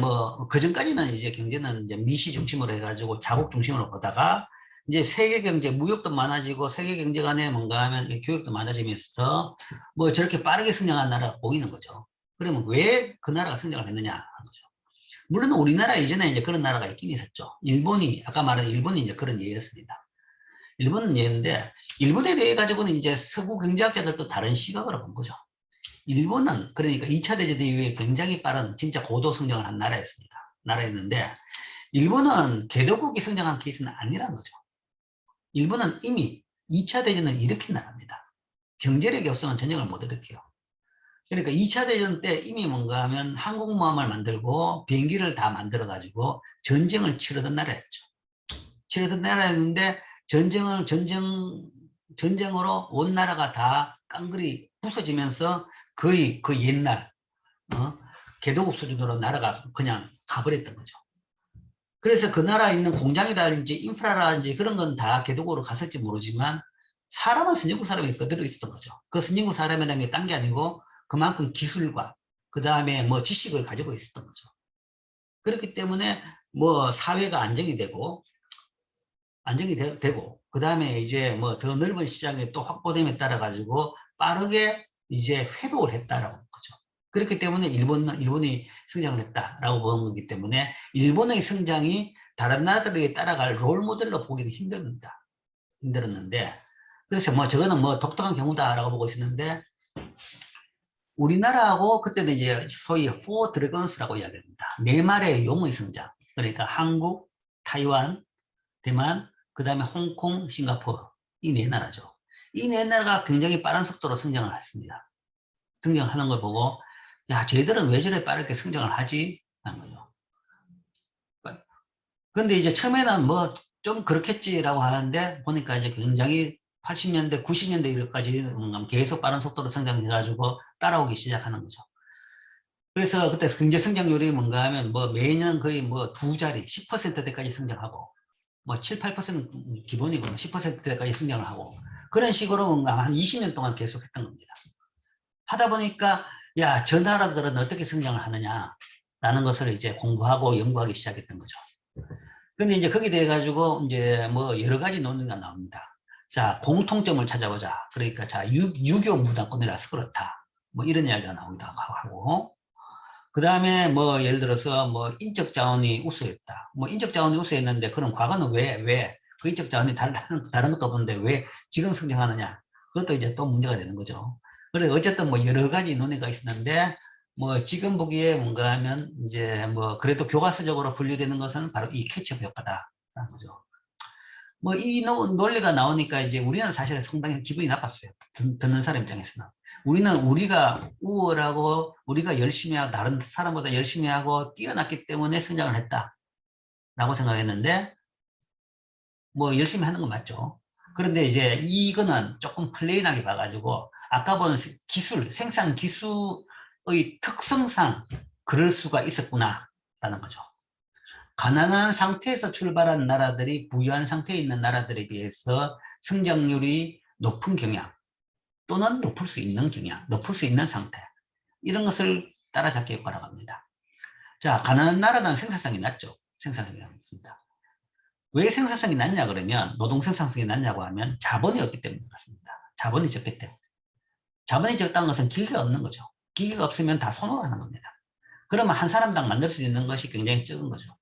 그전까지는 이제 경제는 이제 미시 중심으로 해가지고 자국 중심으로 보다가 이제 세계 경제, 무역도 많아지고 세계 경제 간에 뭔가 하면 교육도 많아지면서 뭐 저렇게 빠르게 성장한 나라가 보이는 거죠. 그러면 왜 그 나라가 성장을 했느냐 하는 거죠. 물론 우리나라 이전에 이제 그런 나라가 있긴 있었죠. 일본이, 아까 말한 일본이 이제 그런 예였습니다. 일본은 예인데, 일본에 대해 가지고는 이제 서구 경제학자들도 다른 시각으로 본 거죠. 일본은 그러니까 2차 대전 이후에 굉장히 빠른 진짜 고도 성장을 한 나라였습니다. 나라였는데, 일본은 개도국이 성장한 케이스는 아니라는 거죠. 일본은 이미 2차 대전을 일으킨 나라입니다. 경제력이 없으면 전쟁을 못 일으켜요. 그러니까 2차 대전 때 이미 뭔가 하면 항공모함을 만들고 비행기를 다 만들어가지고 전쟁을 치르던 나라였죠. 치르던 나라였는데 전쟁으로 온 나라가 다 깡그리 부서지면서 거의 그 옛날, 개도국 수준으로 나라가 그냥 가버렸던 거죠. 그래서 그 나라에 있는 공장이라든지 인프라라든지 그런 건 다 개도국으로 갔을지 모르지만 사람은 선진국 사람이 그대로 있었던 거죠. 그 선진국 사람이라는 게 딴 게 아니고 그만큼 기술과 그 다음에 뭐 지식을 가지고 있었던 거죠. 그렇기 때문에 뭐 사회가 되고 그 다음에 이제 뭐 더 넓은 시장이 또 확보됨에 따라 가지고 빠르게 이제 회복을 했다라고 하는 거죠. 그렇기 때문에 일본이 성장을 했다라고 보는 거기 때문에 일본의 성장이 다른 나라들에게 따라갈 롤 모델로 보기도 힘들었는데, 그래서 뭐 저거는 뭐 독특한 경우다라고 보고 있었는데, 우리나라하고 그때는 이제 소위 포 드래곤스라고 이야기합니다. 네 마리의 용의 성장. 그러니까 한국, 타이완, 대만, 그 다음에 홍콩, 싱가포르. 이 네 나라죠. 이 네 나라가 굉장히 빠른 속도로 성장을 했습니다. 성장을 하는 걸 보고, 야, 쟤들은 왜 저래 빠르게 성장을 하지? 하는 거죠. 근데 이제 처음에는 뭐 좀 그렇겠지라고 하는데, 보니까 이제 굉장히 80년대, 90년대 이렇게까지 계속 빠른 속도로 성장해가지고 따라오기 시작하는 거죠. 그래서 그때 경제 성장률이 뭔가 하면 뭐 매년 거의 뭐 두 자리, 10%대까지 성장하고, 뭐 7, 8% 기본이고 10%대까지 성장을 하고, 그런 식으로 뭔가 한 20년 동안 계속 했던 겁니다. 하다 보니까, 야, 저 나라들은 어떻게 성장을 하느냐, 라는 것을 이제 공부하고 연구하기 시작했던 거죠. 근데 이제 거기에 대해 가지고 이제 뭐 여러 가지 논의가 나옵니다. 자, 공통점을 찾아보자. 그러니까 자, 유교 문화권이라서 그렇다. 뭐 이런 이야기가 나오기도 하고. 그 다음에 뭐 예를 들어서 뭐 인적 자원이 우수했다. 뭐 인적 자원이 우수했는데 그럼 과거는 왜 그 인적 자원이 다른 것도 없는데 왜 지금 성장하느냐. 그것도 이제 또 문제가 되는 거죠. 그래서 어쨌든 뭐 여러 가지 논의가 있었는데 뭐 지금 보기에 뭔가 하면 이제 뭐 그래도 교과서적으로 분류되는 것은 바로 이 캐치업 효과다라는 거죠. 뭐 이 논리가 나오니까 이제 우리는 사실 상당히 기분이 나빴어요. 듣는 사람 입장에서는. 우리가 우월하고 우리가 열심히 하고 다른 사람보다 열심히 하고 뛰어났기 때문에 성장을 했다라고 생각했는데, 뭐 열심히 하는 건 맞죠. 그런데 이제 이거는 조금 플레인하게 봐가지고 아까 본 생산 기술의 특성상 그럴 수가 있었구나라는 거죠. 가난한 상태에서 출발한 나라들이 부유한 상태에 있는 나라들에 비해서 성장률이 높은 경향 또는 높을 수 있는 상태, 이런 것을 따라잡기 효과라고 합니다. 자, 가난한 나라는 생산성이 낮죠. 생산성이 낮습니다. 왜 생산성이 낮냐 그러면, 노동 생산성이 낮냐고 하면 자본이 없기 때문에 그렇습니다. 자본이 적기 때문에. 자본이 적다는 것은 기계가 없는 거죠. 기계가 없으면 다 손으로 하는 겁니다. 그러면 한 사람당 만들 수 있는 것이 굉장히 적은 거죠.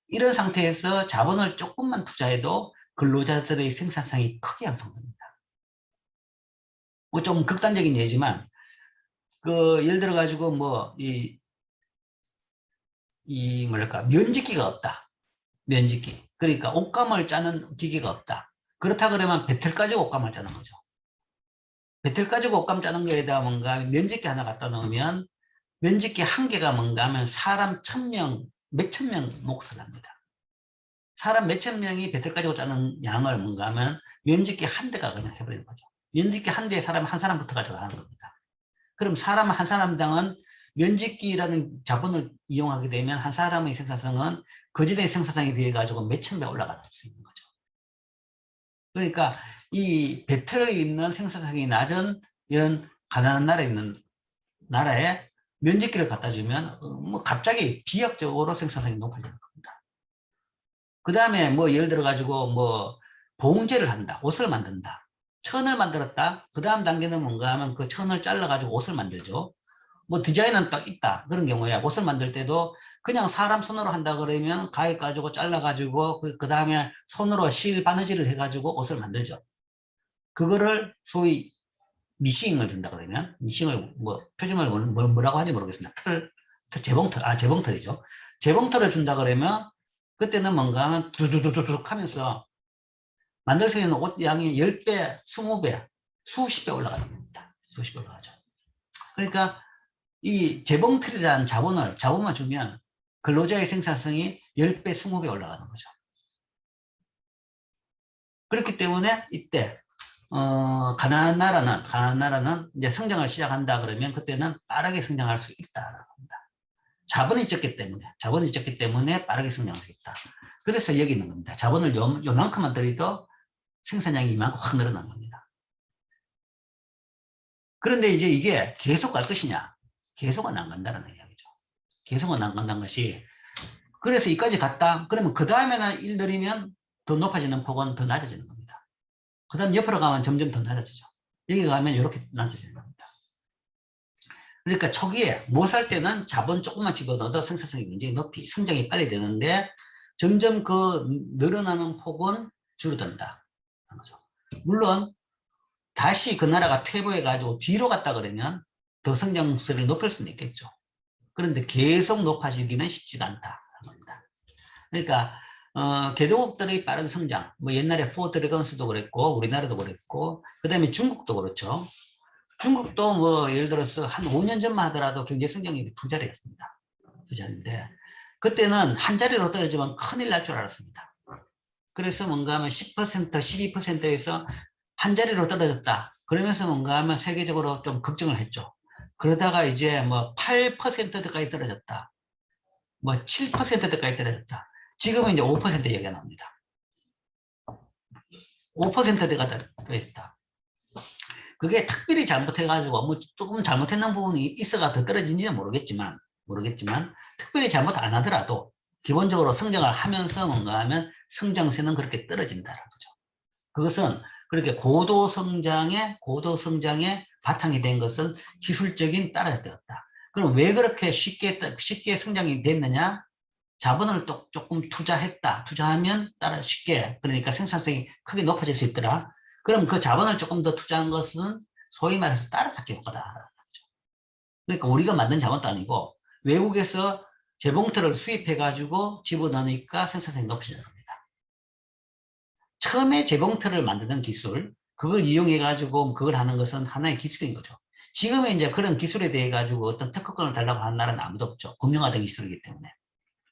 이런 상태에서 자본을 조금만 투자해도 근로자들의 생산성이 크게 양성됩니다. 뭐 좀 극단적인 예지만, 예를 들어 가지고 뭐랄까, 면직기가 없다. 면직기. 그러니까 옷감을 짜는 기계가 없다. 그렇다 그러면 배틀 가지고 옷감을 짜는 거죠. 배틀 가지고 옷감 짜는 거에다 뭔가 면직기 하나 갖다 놓으면 면직기 한 개가 뭔가 하면 사람 1000명, 몇천 명 몫을 합니다. 사람 몇천 명이 배틀 가지고 짜는 양을 뭔가 하면 면직기 한 대가 그냥 해버리는 거죠. 면직기 한 대에 사람 한 사람부터 가지고 하는 겁니다. 그럼 사람 한 사람당은 면직기라는 자본을 이용하게 되면 한 사람의 생산성은 거지대의 생산성에 비해 가지고 몇천 배 올라갈 수 있는 거죠. 그러니까 이 배틀에 있는 생산성이 낮은 이런 가난한 나라에 있는 나라에 면직기를 갖다 주면 뭐 갑자기 비약적으로 생산성이 높아지는 겁니다. 그 다음에 뭐 예를 들어 가지고 뭐 봉제를 한다. 옷을 만든다. 천을 만들었다. 그 다음 단계는 뭔가 하면 그 천을 잘라 가지고 옷을 만들죠. 뭐 디자인은 딱 있다. 그런 경우에 옷을 만들 때도 그냥 사람 손으로 한다 그러면 가위 가지고 잘라가지고 그 다음에 손으로 실 바느질을 해가지고 옷을 만들죠. 그거를 소위 미싱을 준다 그러면 미싱을 뭐 표준말 뭐라고 하는지 모르겠습니다. 재봉틀이죠. 재봉틀을 준다 그러면 그때는 뭔가 하면 두두두둑 하면서 만들 수 있는 옷 양이 10배, 20배, 수십 배 올라가는 겁니다. 수십 배 올라가죠. 그러니까 이 재봉틀이라는 자본만 주면 근로자의 생산성이 10배, 20배 올라가는 거죠. 그렇기 때문에 이때 가난한 나라는 이제 성장을 시작한다 그러면 그때는 빠르게 성장할 수 있다라고 합니다. 자본이 적기 때문에 빠르게 성장할 수 있다. 그래서 여기 있는 겁니다. 자본을 요만큼만 들여도 생산량이 이만큼 확 늘어난 겁니다. 그런데 이제 이게 계속 갈 것이냐? 계속은 안 간다는 이야기죠. 계속은 안 간다는 것이, 그래서 이까지 갔다? 그러면 그 다음에는 일 들이면 더 높아지는 폭은 더 낮아지는 겁니다. 그 다음 옆으로 가면 점점 더 낮아지죠. 여기 가면 이렇게 낮아지는 겁니다. 그러니까 초기에 못 살 때는 자본 조금만 집어넣어도 생산성이 굉장히 높이, 성장이 빨리 되는데 점점 그 늘어나는 폭은 줄어든다. 물론 다시 그 나라가 퇴보해가지고 뒤로 갔다 그러면 더 성장세를 높일 수는 있겠죠. 그런데 계속 높아지기는 쉽지가 않다. 그러니까 개도국들의 빠른 성장, 뭐 옛날에 포드래건스도 그랬고 우리나라도 그랬고 그 다음에 중국도 그렇죠. 중국도 뭐 예를 들어서 한 5년 전만 하더라도 경제 성장률이 2자리였습니다. 2자리인데 그때는 한 자리로 떨어지면 큰일 날 줄 알았습니다. 그래서 뭔가 하면 10%, 12%에서 한 자리로 떨어졌다. 그러면서 뭔가 하면 세계적으로 좀 걱정을 했죠. 그러다가 이제 뭐 8%까지 떨어졌다. 뭐 7%까지 떨어졌다. 지금은 이제 5% 얘기가 나옵니다. 5%가 떨어졌다. 그게 특별히 잘못해가지고 뭐 조금 잘못했는 부분이 있어가 더 떨어진지는 모르겠지만 특별히 잘못 안 하더라도 기본적으로 성장을 하면서 뭔가 하면 성장세는 그렇게 떨어진다는 거죠. 그것은 그렇게 고도 성장의 바탕이 된 것은 기술적인 따라잡기였다. 그럼 왜 그렇게 쉽게 성장이 됐느냐? 자본을 또 조금 투자하면 따라 쉽게, 그러니까 생산성이 크게 높아질 수 있더라. 그럼 그 자본을 조금 더 투자한 것은 소위 말해서 따라잡기 효과다. 그러니까 우리가 만든 자본도 아니고 외국에서 재봉틀을 수입해가지고 집어넣으니까 생산성이 높아지는 겁니다. 처음에 재봉틀을 만드는 기술, 그걸 이용해가지고 그걸 하는 것은 하나의 기술인 거죠. 지금은 이제 그런 기술에 대해 가지고 어떤 특허권을 달라고 하는 나라는 아무도 없죠. 분명화된 기술이기 때문에.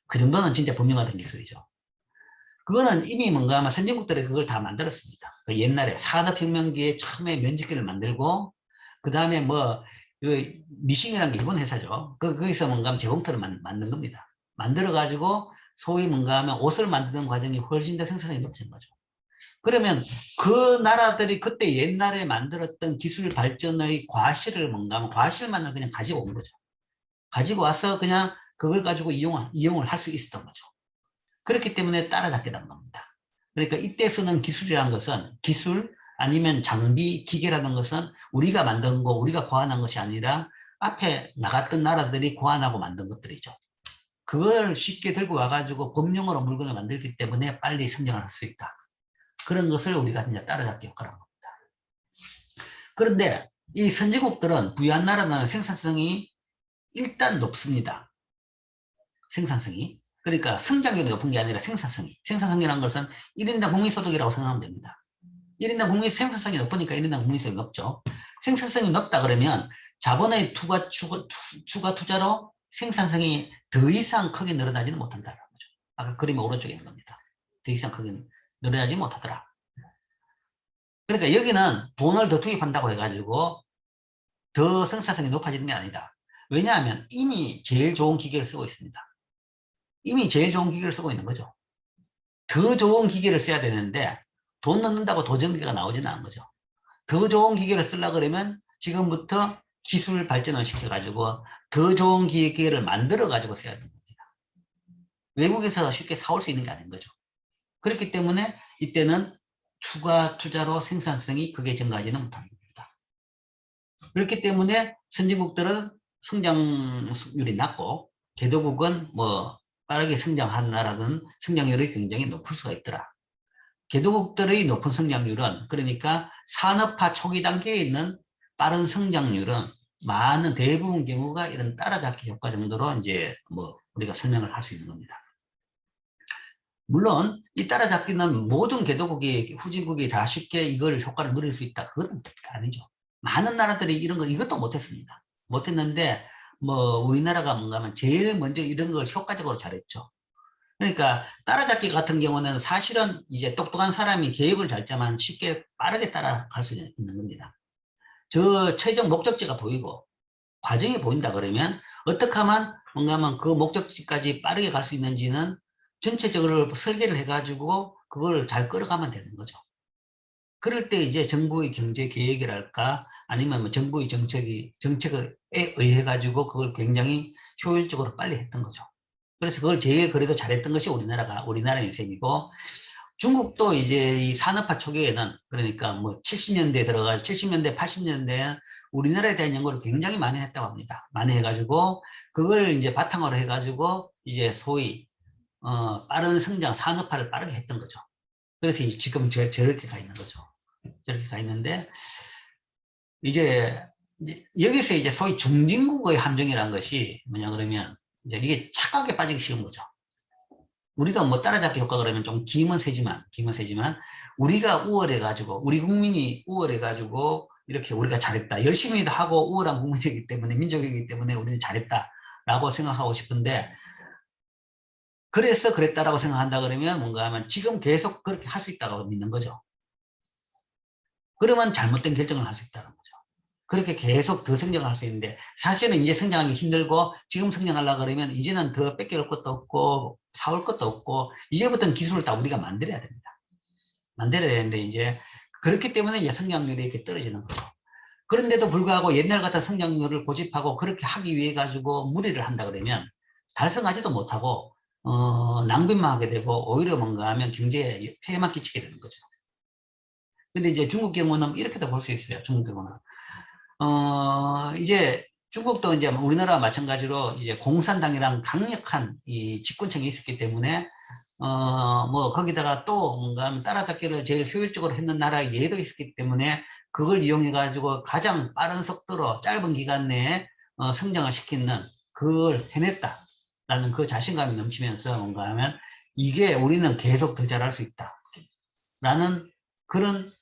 그 정도는 진짜 분명화된 기술이죠. 그거는 이미 뭔가 아마 선진국들이 그걸 다 만들었습니다. 그 옛날에 산업혁명기에 처음에 면직기를 만들고, 그 다음에 뭐, 미싱이라는 게 일본 회사죠. 거기서 뭔가 하면 재봉틀을 만든 겁니다. 만들어가지고, 소위 뭔가 하면 옷을 만드는 과정이 훨씬 더 생산성이 높아진 거죠. 그러면 그 나라들이 그때 옛날에 만들었던 기술 발전의 과실을 뭔가 하면 과실만을 그냥 가지고 온 거죠. 가지고 와서 그냥 그걸 가지고 이용을 할 수 있었던 거죠. 그렇기 때문에 따라잡기라는 겁니다. 그러니까 이때 쓰는 기술이라는 것은 기술 아니면 장비, 기계라는 것은 우리가 만든 거, 우리가 고안한 것이 아니라 앞에 나갔던 나라들이 고안하고 만든 것들이죠. 그걸 쉽게 들고 와가지고 범용으로 물건을 만들기 때문에 빨리 성장을 할 수 있다. 그런 것을 우리가 이제 따라잡기 효과라고 합니다. 그런데 이 선진국들은 부유한 나라는 생산성이 일단 높습니다. 생산성이. 그러니까 성장률이 높은 게 아니라 생산성이라는 것은 1인당 국민소득이라고 생각하면 됩니다. 1인당 생산성이 높으니까 1인당 국민소득이 높죠. 생산성이 높다 그러면 자본의 추가 투자로 생산성이 더 이상 크게 늘어나지는 못한다는 거죠. 아까 그림의 오른쪽에 있는 겁니다. 더 이상 크게 늘어나지 못하더라. 그러니까 여기는 돈을 더 투입한다고 해가지고 더 생산성이 높아지는 게 아니다. 왜냐하면 이미 제일 좋은 기계를 쓰고 있습니다. 이미 제일 좋은 기계를 쓰고 있는 거죠. 더 좋은 기계를 써야 되는데 돈 넣는다고 도전기가 나오지는 않은 거죠. 더 좋은 기계를 쓰려고 그러면 지금부터 기술 발전을 시켜가지고 더 좋은 기계를 만들어가지고 써야 됩니다. 외국에서 쉽게 사올 수 있는 게 아닌 거죠. 그렇기 때문에 이때는 추가 투자로 생산성이 크게 증가하지는 못합니다. 그렇기 때문에 선진국들은 성장률이 낮고 개도국은 뭐 빠르게 성장한 나라는 성장률이 굉장히 높을 수가 있더라. 개도국들의 높은 성장률은 그러니까 산업화 초기 단계에 있는 빠른 성장률은 많은 대부분 경우가 이런 따라잡기 효과 정도로 이제 뭐 우리가 설명을 할 수 있는 겁니다. 물론 이 따라잡기는 모든 개도국이 후진국이 다 쉽게 이걸 효과를 누릴 수 있다. 그건 아니죠. 많은 나라들이 이런 거 이것도 못했습니다. 못했는데 뭐 우리나라가 뭔가 하면 제일 먼저 이런 걸 효과적으로 잘했죠. 그러니까 따라잡기 같은 경우는 사실은 이제 똑똑한 사람이 계획을 잘 짜면 쉽게 빠르게 따라갈 수 있는 겁니다. 저 최종 목적지가 보이고 과정이 보인다 그러면 어떻게 하면 뭔가 하면 그 목적지까지 빠르게 갈 수 있는지는 전체적으로 설계를 해가지고 그걸 잘 끌어가면 되는 거죠. 그럴 때 이제 정부의 경제 계획이랄까 아니면 뭐 정부의 정책에 의해 가지고 그걸 굉장히 효율적으로 빨리 했던 거죠. 그래서 그걸 제일 그래도 잘했던 것이 우리나라의 셈이고, 중국도 이제 이 산업화 초기에는 그러니까 뭐 70년대 들어가 70년대 80년대에 우리나라에 대한 연구를 굉장히 많이 했다고 합니다. 많이 해가지고 그걸 이제 바탕으로 해가지고 이제 소위 빠른 성장 산업화를 빠르게 했던 거죠. 그래서 지금 저렇게 가 있는 거죠. 저렇게 가 있는데 이제 여기서 이제 소위 중진국의 함정이라는 것이 뭐냐 그러면 이제 이게 착각에 빠지기 쉬운 거죠. 우리도 뭐 따라잡기 효과 그러면 좀 기면 세지만 우리가 우월해가지고 우리 국민이 우월해가지고 이렇게 우리가 잘했다 열심히도 하고 우월한 국민이기 때문에 민족이기 때문에 우리는 잘했다라고 생각하고 싶은데 그래서 그랬다라고 생각한다 그러면 뭔가 하면 지금 계속 그렇게 할 수 있다고 믿는 거죠. 그러면 잘못된 결정을 할 수 있다는 거죠. 그렇게 계속 더 성장을 할 수 있는데 사실은 이제 성장하기 힘들고 지금 성장하려고 그러면 이제는 더 뺏겨올 것도 없고 사올 것도 없고 이제부터는 기술을 다 우리가 만들어야 됩니다. 만들어야 되는데 이제 그렇기 때문에 이제 성장률이 이렇게 떨어지는 거죠. 그런데도 불구하고 옛날 같은 성장률을 고집하고 그렇게 하기 위해 가지고 무리를 한다 그러면 달성하지도 못하고 낭비만 하게 되고 오히려 뭔가 하면 경제에 폐해만 끼치게 되는 거죠. 근데 이제 중국 경우는 이렇게도 볼 수 있어요. 중국 경우는 이제 중국도 이제 우리나라와 마찬가지로 이제 공산당이랑 강력한 이 집권층이 있었기 때문에 뭐 거기다가 또 뭔가 따라잡기를 제일 효율적으로 했는 나라의 예도 있었기 때문에 그걸 이용해 가지고 가장 빠른 속도로 짧은 기간 내에 성장을 시키는 그걸 해냈다라는 그 자신감이 넘치면서 뭔가 하면 이게 우리는 계속 더 잘할 수 있다라는 그런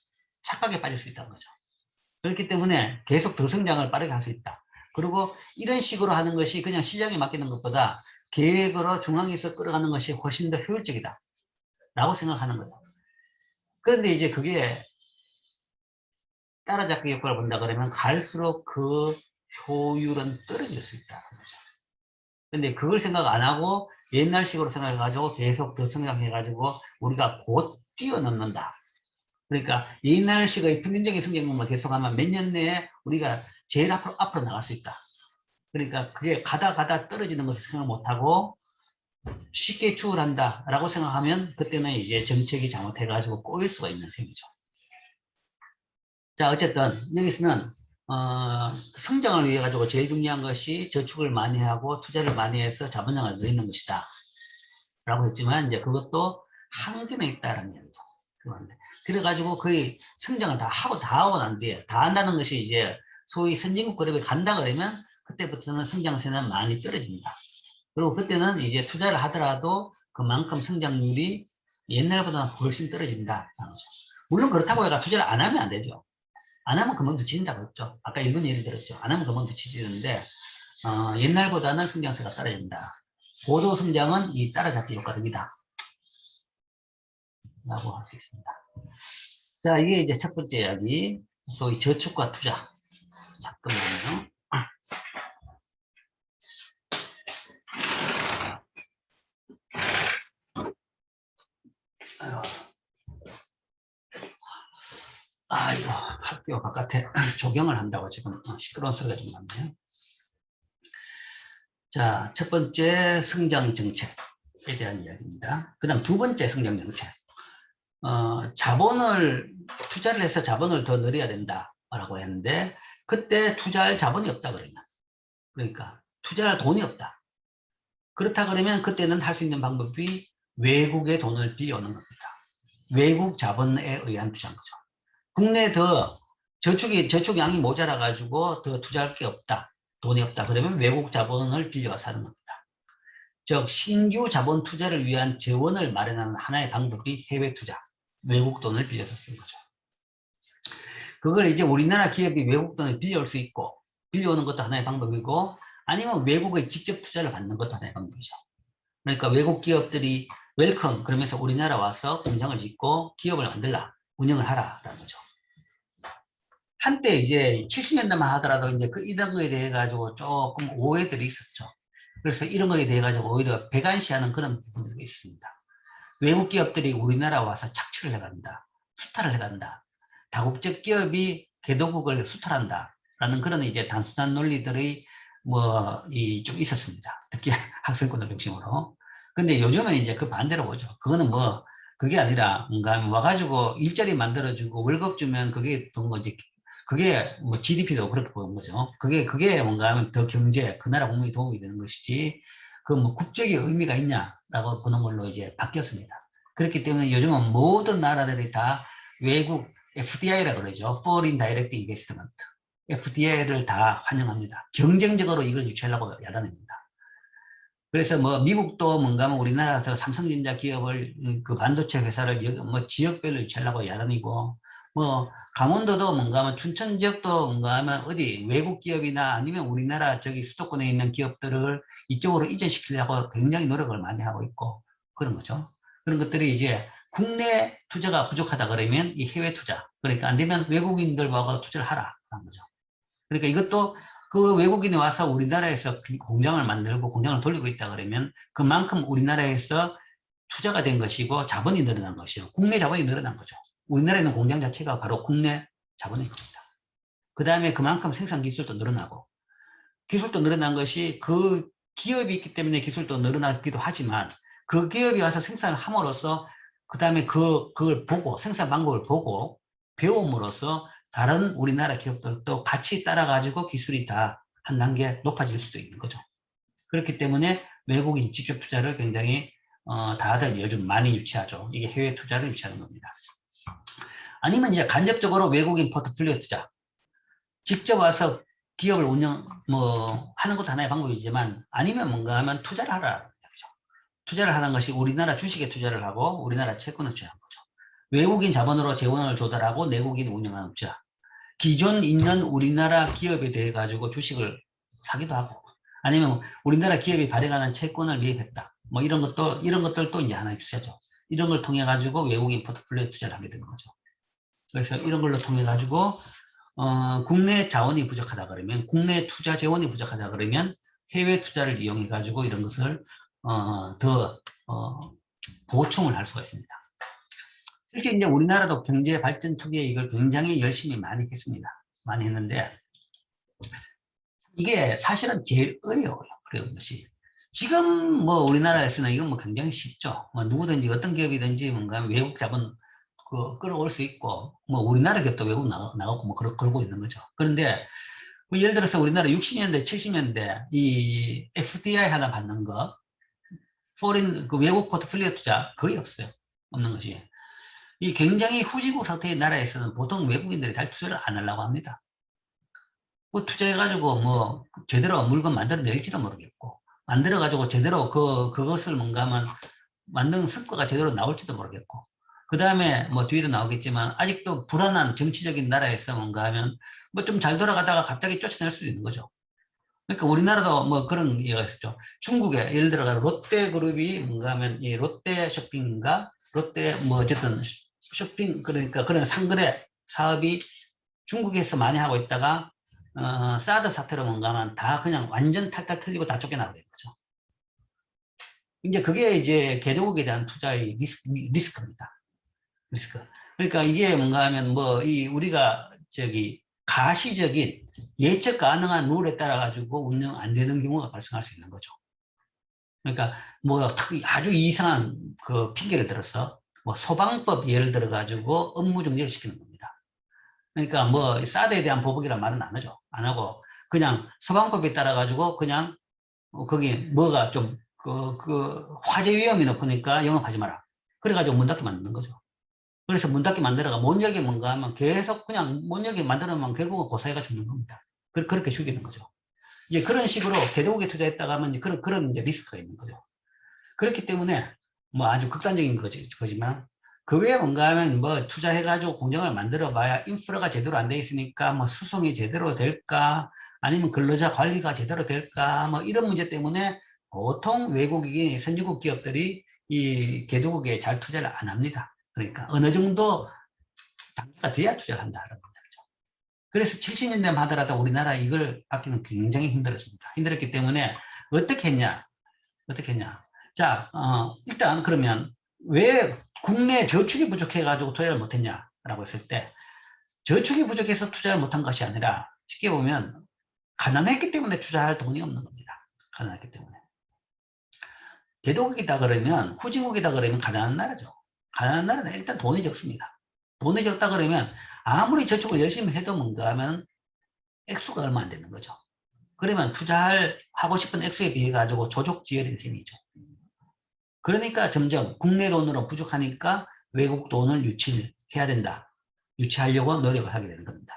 착각에 빠질 수 있다는 거죠. 그렇기 때문에 계속 더 성장을 빠르게 할 수 있다. 그리고 이런 식으로 하는 것이 그냥 시장에 맡기는 것보다 계획으로 중앙에서 끌어가는 것이 훨씬 더 효율적이다 라고 생각하는 거죠. 그런데 이제 그게 따라잡기 효과를 본다 그러면 갈수록 그 효율은 떨어질 수 있다는 거죠. 근데 그걸 생각 안 하고 옛날식으로 생각해가지고 계속 더 성장해가지고 우리가 곧 뛰어넘는다. 그러니까 옛날식의 평균적인 성장률만 계속하면 몇 년 내에 우리가 제일 앞으로 나갈 수 있다. 그러니까 그게 가다 떨어지는 것을 생각 못하고 쉽게 추월한다라고 생각하면 그때는 이제 정책이 잘못해가지고 꼬일 수가 있는 셈이죠. 자, 어쨌든 여기서는 성장을 위해 가지고 제일 중요한 것이 저축을 많이 하고 투자를 많이 해서 자본량을 늘리는 것이다 라고 했지만 이제 그것도 한계는 있다라는 얘기죠. 그래가지고 거의 성장을 다 하고 난 뒤에 다 한다는 것이 이제 소위 선진국 그룹에 간다 그러면 그때부터는 성장세는 많이 떨어집니다. 그리고 그때는 이제 투자를 하더라도 그만큼 성장률이 옛날보다 훨씬 떨어진다. 물론 그렇다고 해가 투자를 안 하면 안 되죠. 안 하면 금방 늦친다고 했죠. 아까 일본 예를 들었죠. 안 하면 금방 늦치지는데 옛날보다는 성장세가 떨어진다. 고도 성장은 이 따라잡기 효과입니다. 라고 할 수 있습니다. 자, 이게 이제 첫 번째 이야기, 소위 저축과 투자. 잠깐만요. 아이고, 학교 바깥에 조경을 한다고 지금 시끄러운 소리가 좀 났네요. 자, 첫 번째 성장 정책에 대한 이야기입니다. 그 다음 두 번째 성장 정책. 투자를 해서 자본을 더 늘려야 된다라고 했는데, 그때 투자할 자본이 없다 그러면. 그러니까 투자할 돈이 없다. 그렇다 그러면 그때는 할 수 있는 방법이 외국의 돈을 빌려오는 겁니다. 외국 자본에 의한 투자인 거죠. 국내에 더 저축량이 모자라 가지고 더 투자할 게 없다. 돈이 없다. 그러면 외국 자본을 빌려와서 하는 겁니다. 즉 신규 자본 투자를 위한 재원을 마련하는 하나의 방법이 해외 투자, 외국 돈을 빌려서 쓰는 거죠. 그걸 이제 우리나라 기업이 외국 돈을 빌려올 수 있고, 빌려오는 것도 하나의 방법이고, 아니면 외국의 직접 투자를 받는 것도 하나의 방법이죠. 그러니까 외국 기업들이 웰컴 그러면서 우리나라 와서 공장을 짓고 기업을 만들라, 운영을 하라라는 거죠. 한때 이제 70년대만 하더라도 이제 이런 거에 대해 가지고 조금 오해들이 있었죠. 그래서 이런 거에 대해 가지고 오히려 배관시하는 그런 부분들이 있습니다. 외국 기업들이 우리나라 와서 착취를 해간다, 수탈을 해간다, 다국적 기업이 개도국을 수탈한다라는 그런 이제 단순한 논리들이 좀 있었습니다. 특히 학생권을 중심으로. 근데 요즘은 이제 그 반대로 보죠. 그거는 그게 아니라 뭔가 와가지고 일자리 만들어주고 월급 주면 그게 더 거지. 그게 GDP도 그렇게 보는 거죠. 그게 뭔가 하면 더 경제, 그 나라 국민이 도움이 되는 것이지, 국적의 의미가 있냐라고 보는 걸로 이제 바뀌었습니다. 그렇기 때문에 요즘은 모든 나라들이 다 외국 FDI라 그러죠. Foreign Direct Investment. FDI를 다 환영합니다. 경쟁적으로 이걸 유치하려고 야단입니다. 그래서 미국도 뭔가 하면 우리나라에서 삼성전자 기업을 그 반도체 회사를 지역별로 유치하려고 야단이고, 강원도도 뭔가 하면 춘천 지역도 뭔가 하면 어디 외국 기업이나 아니면 우리나라 수도권에 있는 기업들을 이쪽으로 이전시키려고 굉장히 노력을 많이 하고 있고 그런 거죠. 그런 것들이 이제 국내 투자가 부족하다 그러면 이 해외 투자, 그러니까 안 되면 외국인들하고 투자를 하라 하는 거죠. 그러니까 이것도 그 외국인이 와서 우리나라에서 공장을 만들고 공장을 돌리고 있다 그러면 그만큼 우리나라에서 투자가 된 것이고 자본이 늘어난 것이요. 국내 자본이 늘어난 거죠. 우리나라에 있는 공장 자체가 바로 국내 자본인 겁니다. 그 다음에 그만큼 생산 기술도 늘어나고, 기술도 늘어난 것이 그 기업이 있기 때문에 기술도 늘어나기도 하지만 그 기업이 와서 생산을 함으로써 그 다음에 그걸 보고 생산 방법을 보고 배움으로써 다른 우리나라 기업들도 같이 따라가지고 기술이 다 한 단계 높아질 수도 있는 거죠. 그렇기 때문에 외국인 직접 투자를 굉장히 다들 요즘 많이 유치하죠. 이게 해외 투자를 유치하는 겁니다. 아니면 이제 간접적으로 외국인 포트폴리오 투자, 직접 와서 기업을 하는 것도 하나의 방법이지만, 아니면 뭔가 하면 투자를 하라는 얘기죠. 투자를 하는 것이 우리나라 주식에 투자를 하고 우리나라 채권에 투자하는 거죠. 외국인 자본으로 재원을 조달하고 내국인 운영하는 투자. 기존 있는 우리나라 기업에 대해 가지고 주식을 사기도 하고, 아니면 우리나라 기업이 발행하는 채권을 매입했다. 이런 것들도 이제 하나의 투자죠. 이런 걸 통해 가지고 외국인 포트폴리오 투자를 하게 되는 거죠. 그래서 이런 걸로 통해 가지고 국내 자원이 부족하다 그러면, 국내 투자 재원이 부족하다 그러면 해외 투자를 이용해 가지고 이런 것을 더 보충을 할 수가 있습니다. 실제 이제 우리나라도 경제 발전 초기에 이걸 굉장히 열심히 많이 했습니다. 많이 했는데 이게 사실은 제일 어려운 것이, 지금 우리나라에서는 이건 굉장히 쉽죠. 누구든지 어떤 기업이든지 뭔가 외국 자본 끌어올 수 있고, 우리나라 기업도 외국 나가고 그러고 있는 거죠. 그런데 예를 들어서 우리나라 60년대, 70년대 이 FDI 하나 받는 거, 외국 포트폴리오 투자 거의 없어요. 없는 것이. 이 굉장히 후진국 상태의 나라에서는 보통 외국인들이 잘 투자를 안 하려고 합니다. 투자해가지고 제대로 물건 만들어낼지도 모르겠고, 만들어가지고 제대로 그것을 뭔가 하면 만드는 성과가 제대로 나올지도 모르겠고, 그 다음에 뒤에도 나오겠지만 아직도 불안한 정치적인 나라에서 뭔가 하면 좀 잘 돌아가다가 갑자기 쫓아낼 수도 있는 거죠. 그러니까 우리나라도 그런 얘기가 있었죠. 중국에 예를 들어 롯데그룹이 뭔가 하면 이 롯데 쇼핑인가 롯데 어쨌든 쇼핑, 그러니까 그런 상거래 사업이 중국에서 많이 하고 있다가 사드 사태로 뭔가 하면 다 그냥 완전 탈탈 털리고 다 쫓겨나게 된 거죠. 이제 그게 이제 개도국에 대한 투자의 리스크입니다. 리스크. 그러니까 이게 뭔가 하면 우리가 가시적인 예측 가능한 룰에 따라 가지고 운영 안 되는 경우가 발생할 수 있는 거죠. 그러니까 아주 이상한 핑계를 들어서 소방법 예를 들어 가지고 업무 정지를 시키는 겁니다. 그러니까 사드에 대한 보복이란 말은 안 하죠. 안 하고 그냥 서방법에 따라 가지고 그냥 거기 뭐가 좀 화재 위험이 높으니까 영업하지 마라. 그래가지고 문 닫게 만드는 거죠. 그래서 문 닫게 만들어가 못 열게 뭔가 하면 계속 그냥 못 열게 만들어면 결국은 그 사회가 죽는 겁니다. 그렇게 죽이는 거죠. 이제 그런 식으로 개도국에 투자했다가 하면 그런 이제 리스크가 있는 거죠. 그렇기 때문에 뭐 아주 극단적인 거지만 그 외에 뭔가 하면 뭐 투자해가지고 공장을 만들어 봐야 인프라가 제대로 안 돼 있으니까 뭐 수송이 제대로 될까 아니면 근로자 관리가 제대로 될까 뭐 이런 문제 때문에 보통 외국인 선진국 기업들이 이 개도국에 잘 투자를 안 합니다. 그러니까 어느 정도 단계가 돼야 투자를 한다는 거죠. 그래서 70년대만 하더라도 우리나라 이걸 받기는 굉장히 힘들었습니다. 힘들었기 때문에 어떻게 했냐? 자, 일단 그러면 왜 국내 저축이 부족해가지고 투자를 못했냐라고 했을 때 저축이 부족해서 투자를 못한 것이 아니라 쉽게 보면 가난했기 때문에 투자할 돈이 없는 겁니다. 가난했기 때문에. 개도국이다 그러면 후진국이다 그러면 가난한 나라죠. 가난한 나라는 일단 돈이 적습니다. 돈이 적다 그러면 아무리 저축을 열심히 해도 뭔가 하면 액수가 얼마 안 되는 거죠. 그러면 하고 싶은 액수에 비해 가지고 조족지혈인 셈이죠. 그러니까 점점 국내 돈으로 부족하니까 외국 돈을 유치해야 된다. 유치하려고 노력을 하게 되는 겁니다.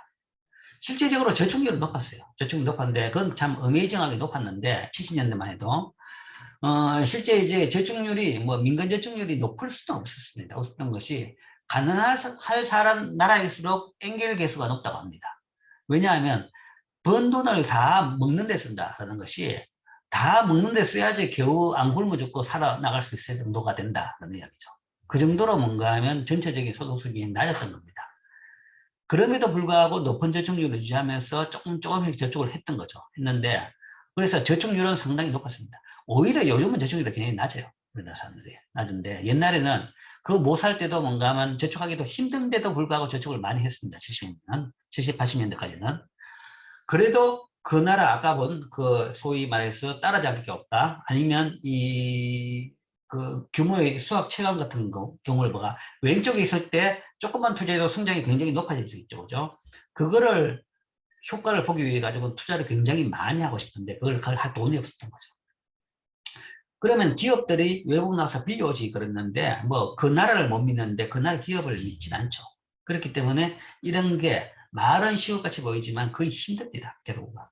실제적으로 저축률은 높았어요. 저축률이 높았는데 그건 참 어메이징하게 높았는데 70년대만 해도 실제 이제 저축률이 뭐 민간 저축률이 높을 수는 없었습니다. 없었던 것이 가난할 나라일수록 엔겔 개수가 높다고 합니다. 왜냐하면 번 돈을 다 먹는 데 쓴다라는 것이 다 먹는 데 써야지 겨우 안 굶어 죽고 살아나갈 수 있을 정도가 된다는 이야기죠. 그 정도로 뭔가 하면 전체적인 소득 수준이 낮았던 겁니다. 그럼에도 불구하고 높은 저축률을 유지하면서 조금씩 저축을 했던 거죠. 했는데 그래서 저축률은 상당히 높았습니다. 오히려 요즘은 저축률이 굉장히 낮아요. 우리나라 사람들이 낮은데 옛날에는 그 못 살 때도 뭔가 하면 저축하기도 힘든데도 불구하고 저축을 많이 했습니다. 70, 80년대까지는. 그래도 그 나라 아까 본 그 소위 말해서 따라잡을 게 없다. 아니면 그 규모의 수학 체감 같은 경우를 보가 왼쪽에 있을 때 조금만 투자해도 성장이 굉장히 높아질 수 있죠. 그죠? 그거를 효과를 보기 위해 가지고 투자를 굉장히 많이 하고 싶은데 그걸 할 돈이 없었던 거죠. 그러면 기업들이 외국 나서 빌려오지 그랬는데 뭐 그 나라를 못 믿는데 그 나라 기업을 믿진 않죠. 그렇기 때문에 이런 게 말은 쉬울 같이 보이지만 거의 힘듭니다. 개도가.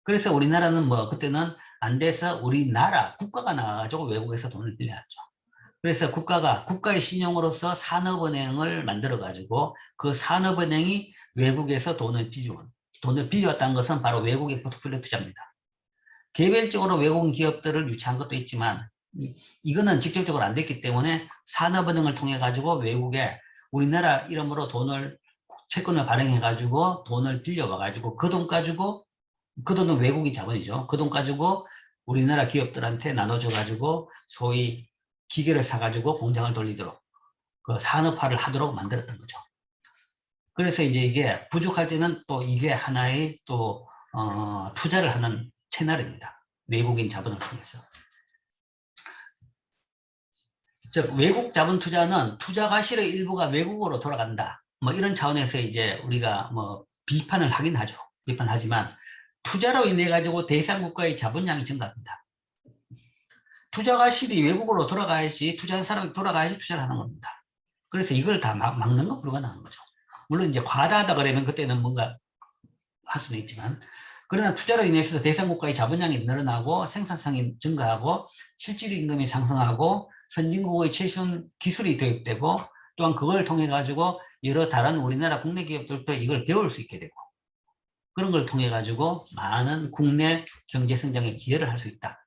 그래서 우리나라는 뭐 그때는 안 돼서 우리나라 국가가 나와가지고 외국에서 돈을 빌려왔죠. 그래서 국가의 신용으로서 산업은행을 만들어가지고 그 산업은행이 외국에서 돈을 빌려왔다는 것은 바로 외국의 포트폴리오 투자입니다. 개별적으로 외국인 기업들을 유치한 것도 있지만 이거는 직접적으로 안 됐기 때문에 산업은행을 통해 가지고 외국에 우리나라 이름으로 채권을 발행해 가지고 돈을 빌려와 가지고 그 돈은 외국인 자본이죠. 그 돈 가지고 우리나라 기업들한테 나눠줘 가지고 소위 기계를 사 가지고 공장을 돌리도록 그 산업화를 하도록 만들었던 거죠. 그래서 이제 이게 부족할 때는 또 이게 하나의 또 투자를 하는 채널입니다. 외국인 자본을 통해서. 즉 외국 자본 투자는 투자 과실의 일부가 외국으로 돌아간다. 뭐 이런 차원에서 이제 우리가 뭐 비판을 하긴 하죠. 비판하지만 투자로 인해 가지고 대상 국가의 자본량이 증가합니다. 투자 과실이 외국으로 돌아가야지 투자한 사람이 돌아가야지 투자를 하는 겁니다. 그래서 이걸 다 막는 건 불가능한 거죠. 물론 이제 과다하다 그러면 그때는 뭔가 할 수는 있지만 그러나 투자로 인해서 대상 국가의 자본량이 늘어나고 생산성이 증가하고 실질 임금이 상승하고 선진국의 최신 기술이 도입되고 또한 그걸 통해 가지고 여러 다른 우리나라 국내 기업들도 이걸 배울 수 있게 되고 그런 걸 통해 가지고 많은 국내 경제 성장에 기여를 할 수 있다.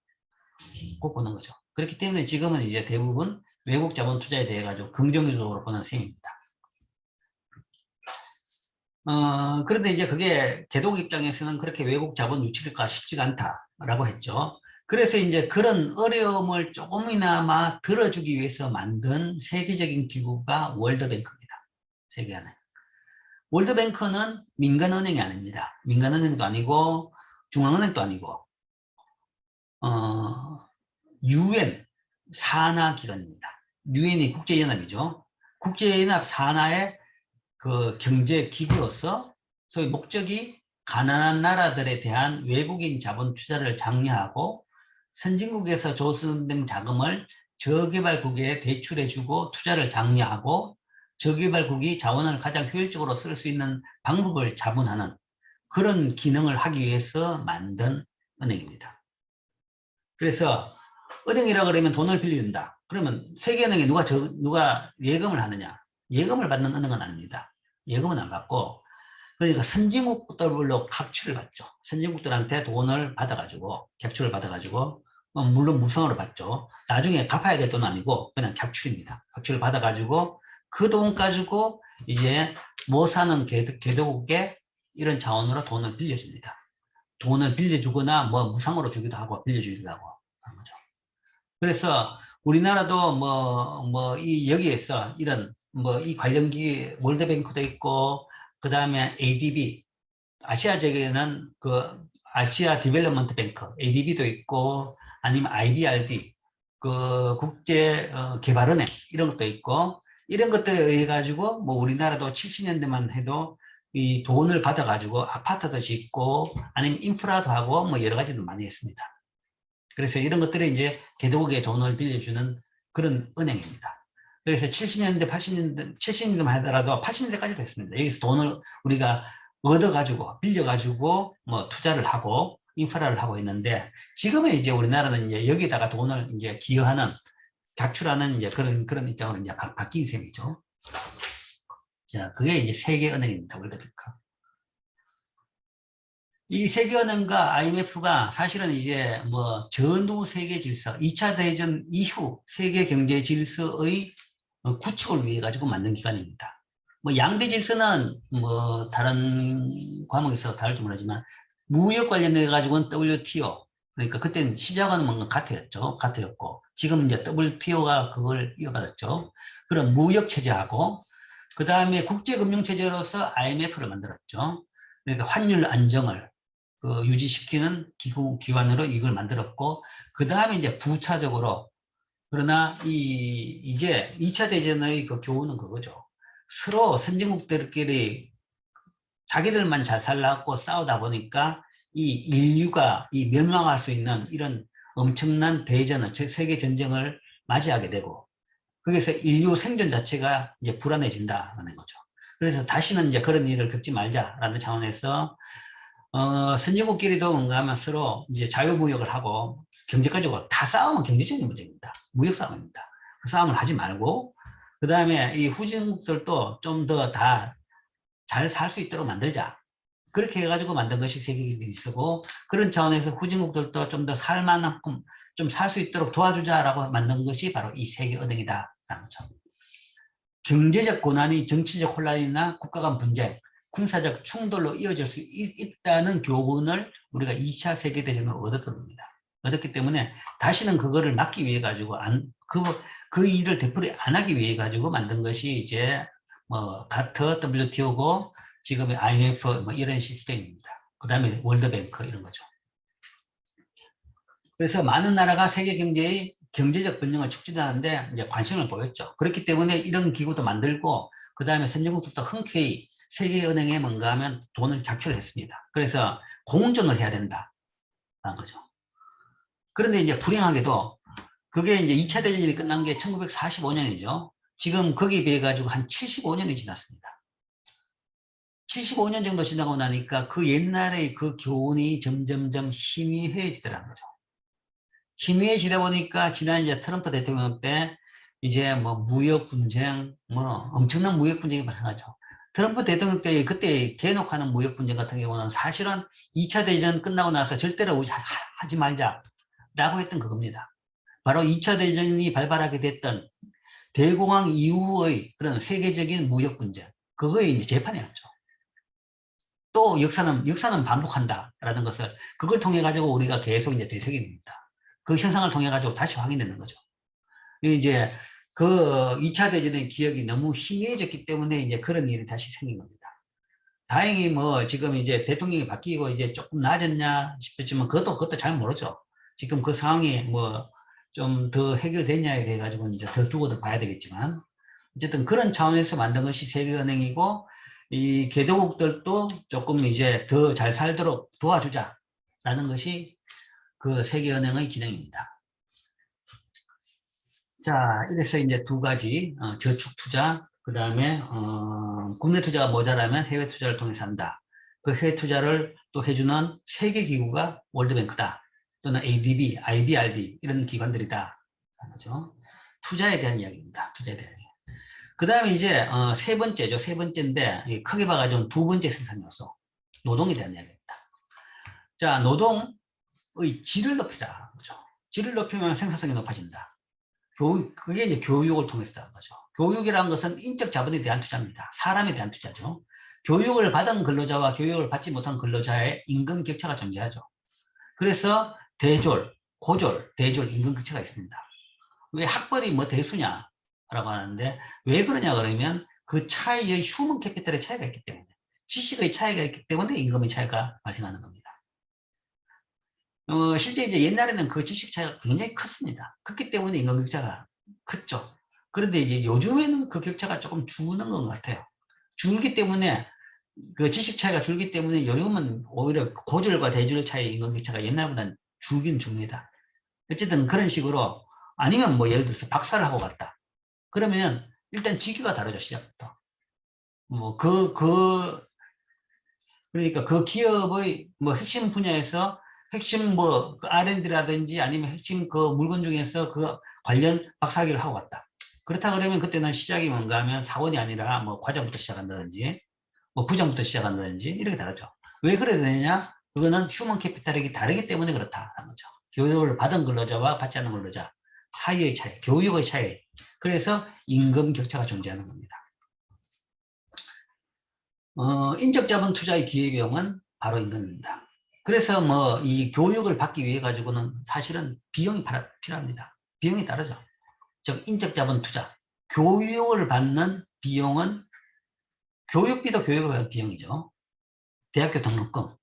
꼭 보는 거죠. 그렇기 때문에 지금은 이제 대부분 외국 자본 투자에 대해 가지고 긍정적으로 보는 셈입니다. 그런데 이제 그게 개도국 입장에서는 그렇게 외국 자본 유치가 쉽지가 않다라고 했죠. 그래서 이제 그런 어려움을 조금이나마 들어주기 위해서 만든 세계적인 기구가 월드뱅크입니다. 세계은행. 월드뱅크는 민간은행이 아닙니다. 민간은행도 아니고 중앙은행도 아니고 UN 산하기관입니다. UN이 국제연합이죠. 국제연합 산하의 그 경제기구로서 소위 목적이 가난한 나라들에 대한 외국인 자본 투자를 장려하고 선진국에서 조성된 자금을 저개발국에 대출해주고 투자를 장려하고 저개발국이 자원을 가장 효율적으로 쓸 수 있는 방법을 자문하는 그런 기능을 하기 위해서 만든 은행입니다. 그래서 은행이라 그러면 돈을 빌려준다. 그러면 세계은행에 누가 예금을 하느냐? 예금을 받는 은행은 아닙니다. 예금은 안 받고, 그러니까 선진국들로 각취를 받죠. 선진국들한테 돈을 받아가지고, 객출을 받아가지고, 물론 무상으로 받죠. 나중에 갚아야 될 돈은 아니고, 그냥 객출입니다. 객출을 받아가지고, 그 돈 가지고, 이제 못 사는 개도국에 이런 자원으로 돈을 빌려줍니다. 돈을 빌려주거나, 뭐, 무상으로 주기도 하고, 빌려주기도 하고, 하는 거죠. 그래서 우리나라도 여기에서 이런, 이 관련 기기, 월드뱅크도 있고, 그 다음에 ADB, 아시아 지역에는 그 아시아 디벨롭먼트 뱅크, ADB도 있고, 아니면 IBRD, 그 국제 개발은행, 이런 것도 있고, 이런 것들에 의해 가지고, 뭐 우리나라도 70년대만 해도 이 돈을 받아가지고 아파트도 짓고, 아니면 인프라도 하고, 뭐 여러 가지도 많이 했습니다. 그래서 이런 것들이 이제 개도국에 돈을 빌려주는 그런 은행입니다. 그래서 70년대, 80년대, 70년대만 하더라도 80년대까지 됐습니다. 여기서 돈을 우리가 얻어가지고, 빌려가지고, 뭐 투자를 하고, 인프라를 하고 있는데, 지금은 이제 우리나라는 이제 여기다가 돈을 이제 기여하는, 각출하는 이제 그런 입장으로 이제 바뀐 셈이죠. 자, 그게 이제 세계은행입니다. 월드뱅크. 이 세계은행과 IMF가 사실은 이제 뭐 전후 세계 질서, 2차 대전 이후 세계 경제 질서의 구축을 위해 가지고 만든 기관입니다. 뭐 양대 질서는 뭐 다른 과목에서 다룰지 모르지만 무역 관련해 가지고는 WTO, 그러니까 그때는 시작은 뭔가 가트였고 지금 이제 WTO가 그걸 이어받았죠. 그런 무역 체제하고 그 다음에 국제금융 체제로서 IMF를 만들었죠. 그러니까 환율 안정을 유지시키는 기관으로 이걸 만들었고, 그 다음에 이제 부차적으로, 그러나 이제 2차 대전의 그 교훈은 그거죠. 서로 선진국들끼리 자기들만 잘 살라고 싸우다 보니까 이 인류가 멸망할 수 있는 이런 엄청난 대전을, 세계 전쟁을 맞이하게 되고, 거기서 인류 생존 자체가 이제 불안해진다는 거죠. 그래서 다시는 이제 그런 일을 겪지 말자라는 차원에서 선진국끼리도 뭔가 하면 서로 이제 자유무역을 하고 경제 가지고 다 싸우면 경제적인 문제입니다. 무역 싸움입니다. 그 싸움을 하지 말고 그 다음에 이 후진국들도 좀 더 다 잘 살 수 있도록 만들자. 그렇게 해가지고 만든 것이 세계질서고 그런 차원에서 후진국들도 좀 더 살만큼 좀 살 수 있도록 도와주자라고 만든 것이 바로 이 세계은행이다라는 거죠. 경제적 고난이 정치적 혼란이나 국가 간 분쟁, 군사적 충돌로 이어질 수 있다는 교훈을 우리가 2차 세계대전으로 얻었던 겁니다. 얻었기 때문에 다시는 그거를 막기 위해 가지고 그 일을 되풀이 안 하기 위해 가지고 만든 것이 이제 뭐 가트, WTO고 지금의 IMF 뭐 이런 시스템입니다. 그 다음에 월드뱅크 이런 거죠. 그래서 많은 나라가 세계 경제의 경제적 번영을 촉진하는데 이제 관심을 보였죠. 그렇기 때문에 이런 기구도 만들고 그 다음에 선진국들도 흔쾌히 세계은행에 뭔가 하면 돈을 작출했습니다. 그래서 공존을 해야 된다라는 거죠. 그런데 이제 불행하게도 그게 이제 2차 대전이 끝난 게 1945년이죠. 지금 거기에 비해 가지고 한 75년이 지났습니다. 75년 정도 지나고 나니까 그 옛날의 그 교훈이 점점점 희미해지더라는 거죠. 희미해지다 보니까 지난 이제 트럼프 대통령 때 이제 뭐 무역 분쟁, 뭐 엄청난 무역 분쟁이 발생하죠. 트럼프 대통령 때 그때 개놓고 하는 무역 분쟁 같은 경우는 사실은 2차 대전 끝나고 나서 절대로 하지 말자라고 했던 그겁니다. 바로 2차 대전이 발발하게 됐던 대공황 이후의 그런 세계적인 무역 분쟁, 그거에 이제 재판이었죠. 또 역사는 반복한다라는 것을 그걸 통해 가지고 우리가 계속 이제 되새깁니다. 그 현상을 통해 가지고 다시 확인되는 거죠. 이제 그 2차 대전의 기억이 너무 희미해졌기 때문에 이제 그런 일이 다시 생긴 겁니다. 다행히 뭐 지금 이제 대통령이 바뀌고 이제 조금 나아졌냐 싶었지만 그것도 잘 모르죠. 지금 그 상황이 뭐 좀 더 해결됐냐에 대해 가지고 이제 더 두고 더 봐야 되겠지만 어쨌든 그런 차원에서 만든 것이 세계은행이고 이 개도국들도 조금 이제 더 잘 살도록 도와주자라는 것이 그 세계은행의 기능입니다. 자, 이래서 이제 두 가지 저축 투자, 그 다음에 국내 투자가 모자라면 해외 투자를 통해서 한다. 그 해외 투자를 또 해주는 세계 기구가 월드뱅크다. 또는 ADB, IBRD 이런 기관들이다. 그죠? 투자에 대한 이야기입니다. 투자에 대한 이야기. 그 다음에 이제 세 번째죠. 세 번째인데 크게 봐가지고 두 번째 생산 요소, 노동에 대한 이야기입니다. 자, 노동의 질을 높이자. 그죠? 질을 높이면 생산성이 높아진다. 그게 이제 교육을 통해서 하는 거죠. 교육이라는 것은 인적 자본에 대한 투자입니다. 사람에 대한 투자죠. 교육을 받은 근로자와 교육을 받지 못한 근로자의 임금 격차가 존재하죠. 그래서 대졸, 고졸, 대졸 임금 격차가 있습니다. 왜 학벌이 뭐 대수냐라고 하는데 왜 그러냐 그러면 그 차이의 휴먼 캐피탈의 차이가 있기 때문에, 지식의 차이가 있기 때문에 임금의 차이가 발생하는 겁니다. 실제 이제 옛날에는 그 지식 차이가 굉장히 컸습니다. 컸기 때문에 임금 격차가 컸죠. 그런데 이제 요즘에는 그 격차가 조금 주는 것 같아요. 줄기 때문에, 그 지식 차이가 줄기 때문에 요즘은 오히려 고졸과 대졸 차이의 임금 격차가 옛날보다는 줄긴 줍니다. 어쨌든 그런 식으로, 아니면 뭐 예를 들어서 박사를 하고 갔다. 그러면 일단 직위가 다르죠, 시작부터. 그러니까 그 기업의 뭐 핵심 분야에서 핵심 뭐 R&D라든지 아니면 핵심 그 물건 중에서 그 관련 박사학위를 하고 갔다. 그렇다 그러면 그때는 시작이 뭔가 하면 사원이 아니라 뭐 과장부터 시작한다든지 뭐 부장부터 시작한다든지 이렇게 다르죠. 왜 그래야 되느냐? 그거는 휴먼 캐피탈이 다르기 때문에 그렇다는 거죠. 교육을 받은 근로자와 받지 않은 근로자 사이의 차이, 교육의 차이. 그래서 임금 격차가 존재하는 겁니다. 인적 자본 투자의 기회비용은 바로 임금입니다. 그래서 뭐 이 교육을 받기 위해 가지고는 사실은 비용이 필요합니다. 비용이 따르죠. 즉 인적 자본 투자, 교육을 받는 비용은 교육비도 교육을 받는 비용이죠. 대학교 등록금,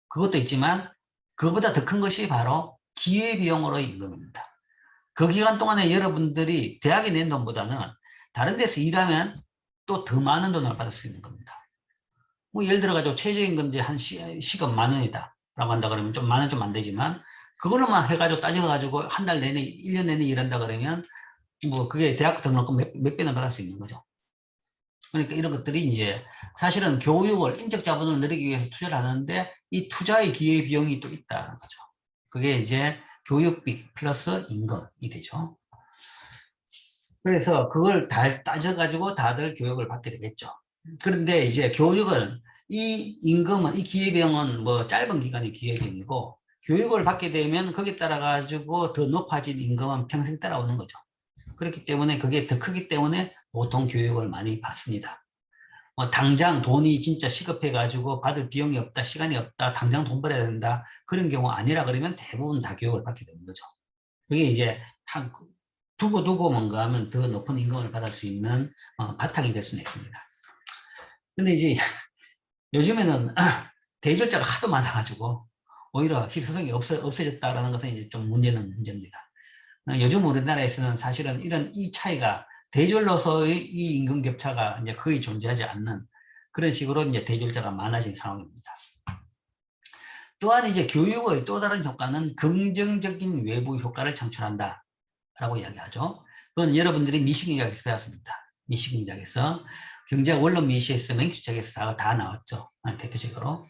그것도 있지만 그보다 더 큰 것이 바로 기회비용으로의 임금입니다. 그 기간 동안에 여러분들이 대학에 낸 돈보다는 다른 데서 일하면 또 더 많은 돈을 받을 수 있는 겁니다. 뭐 예를 들어가지고 최저임금제 한 시급 10,000원이다 라고 한다 그러면 좀 10,000원 좀 안 되지만 그거로만 해가지고 따져가지고 한 달 내내 1년 내내 일한다 그러면 뭐 그게 대학교 등록금 몇 배는 받을 수 있는 거죠. 그러니까 이런 것들이 이제 사실은 교육을, 인적 자본을 늘리기 위해서 투자를 하는데 이 투자의 기회 비용이 또 있다는 거죠. 그게 이제 교육비 플러스 임금이 되죠. 그래서 그걸 다 따져가지고 다들 교육을 받게 되겠죠. 그런데 이제 교육은, 이 임금은, 이 기회비용은 뭐 짧은 기간의 기회비용이고, 교육을 받게 되면 거기에 따라 가지고 더 높아진 임금은 평생 따라오는 거죠. 그렇기 때문에 그게 더 크기 때문에 보통 교육을 많이 받습니다. 당장 돈이 진짜 시급해 가지고 받을 비용이 없다, 시간이 없다, 당장 돈 벌어야 된다, 그런 경우 아니라 그러면 대부분 다 교육을 받게 되는 거죠. 그게 이제 두고 뭔가 하면 더 높은 임금을 받을 수 있는 바탕이 될 수는 있습니다. 근데 이제 요즘에는 대졸자가 하도 많아가지고 오히려 희소성이 없어졌다라는 것은 이제 좀 문제입니다. 요즘 우리나라에서는 사실은 이 차이가, 대졸로서의 이 임금 격차가 이제 거의 존재하지 않는 그런 식으로 이제 대졸자가 많아진 상황입니다. 또한 이제 교육의 또 다른 효과는 긍정적인 외부 효과를 창출한다 라고 이야기하죠. 그건 여러분들이 미식인작에서 배웠습니다. 미식인작에서 경제학 원론 미시에서 맹추책에서 다 나왔죠. 대표적으로.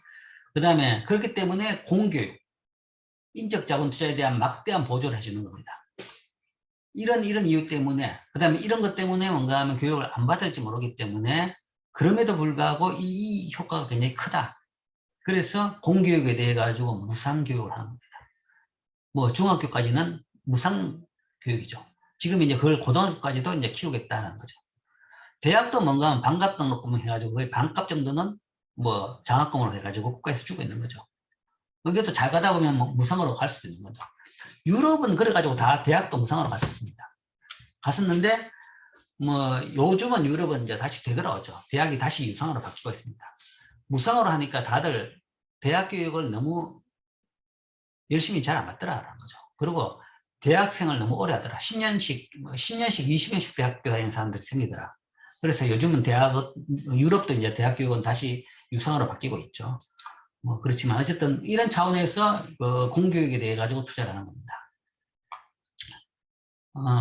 그 다음에 그렇기 때문에 공교육, 인적 자본 투자에 대한 막대한 보조를 해주는 겁니다. 이런 이유 때문에, 그 다음에 이런 것 때문에 뭔가 하면 교육을 안 받을지 모르기 때문에, 그럼에도 불구하고 이 효과가 굉장히 크다. 그래서 공교육에 대해 가지고 무상교육을 하는 겁니다. 뭐 중학교까지는 무상교육이죠. 지금 이제 그걸 고등학교까지도 이제 키우겠다는 거죠. 대학도 뭔가 하면 반값 등록금을 해가지고 거의 반값 정도는 뭐 장학금으로 해가지고 국가에서 주고 있는 거죠. 여기도 잘 가다 보면 뭐 무상으로 갈 수도 있는 거죠. 유럽은 그래가지고 다 대학도 무상으로 갔었는데 뭐 요즘은 유럽은 이제 다시 되돌아오죠. 대학이 다시 유상으로 바뀌고 있습니다. 무상으로 하니까 다들 대학 교육을 너무 열심히 잘 안 받더라라는 거죠. 그리고 대학생을 너무 오래 하더라. 10년씩 20년씩 대학교 다니는 사람들이 생기더라. 그래서 요즘은 유럽도 이제 대학 교육은 다시 유상으로 바뀌고 있죠. 뭐 그렇지만 어쨌든 이런 차원에서 공교육에 대해 가지고 투자를 하는 겁니다.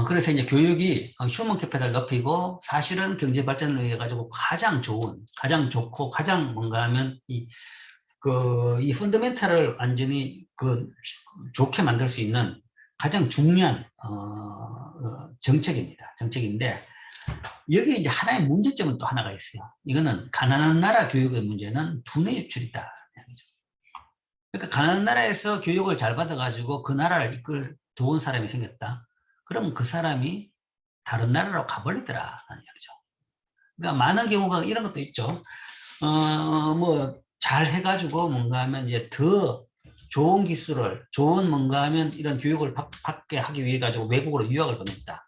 그래서 이제 교육이 휴먼 캐피탈을 높이고 사실은 경제 발전을 위해 가지고 가장 좋고 가장 뭔가 하면 이 펀더멘탈을 완전히 좋게 만들 수 있는 가장 중요한 정책인데 여기 이제 하나의 문제점은 또 하나가 있어요. 이거는 가난한 나라 교육의 문제는 두뇌 유출이다. 그러니까 가난한 나라에서 교육을 잘 받아가지고 그 나라를 이끌 좋은 사람이 생겼다. 그럼 그 사람이 다른 나라로 가버리더라라는 얘기죠. 그러니까 많은 경우가 이런 것도 있죠. 뭐 잘 해가지고 뭔가 하면 이제 더 좋은 기술을 좋은 뭔가 하면 이런 교육을 받게 하기 위해 가지고 외국으로 유학을 보냈다.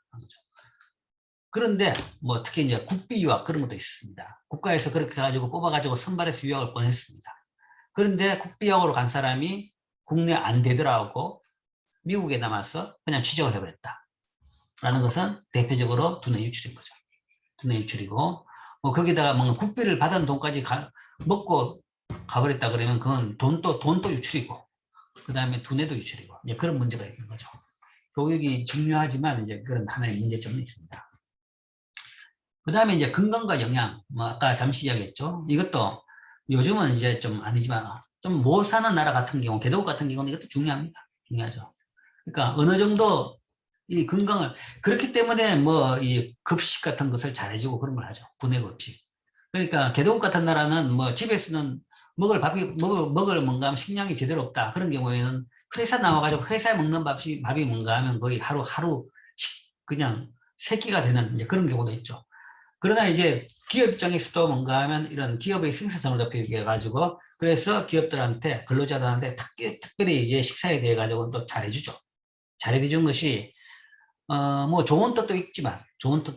그런데 뭐 특히 이제 국비 유학 그런 것도 있습니다. 국가에서 그렇게 해가지고 뽑아가지고 선발해서 유학을 보냈습니다. 그런데 국비 유학으로 간 사람이 국내 안 되더라고 미국에 남아서 그냥 취직을 해버렸다. 라는 것은 대표적으로 두뇌 유출인 거죠. 두뇌 유출이고 뭐 거기다가 뭔가 국비를 받은 돈까지 먹고 가버렸다 그러면 그건 돈도 유출이고 그 다음에 두뇌도 유출이고 이제 그런 문제가 있는 거죠. 교육이 중요하지만 이제 그런 하나의 문제점이 있습니다. 그 다음에 이제 건강과 영양, 뭐 아까 잠시 이야기했죠. 이것도 요즘은 이제 좀 아니지만 좀 못 사는 나라 같은 경우, 개도국 같은 경우는 이것도 중요합니다. 중요하죠. 그러니까 어느 정도 이 건강을 그렇기 때문에 뭐 이 급식 같은 것을 잘해주고 그런 걸 하죠. 분해 급식. 그러니까 개도국 같은 나라는 뭐 집에서는 먹을 뭔가 하면 식량이 제대로 없다. 그런 경우에는 회사 나와가지고 회사에 먹는 밥이 뭔가 하면 거의 하루 그냥 세 끼가 되는 이제 그런 경우도 있죠. 그러나 이제 기업 입장에서도 뭔가 하면 이런 기업의 생산성을 높이기 위해 가지고 그래서 기업들한테 근로자들한테 특별히 이제 식사에 대해 가지고 또 잘해주죠. 잘해주는 것이 뭐 좋은 뜻도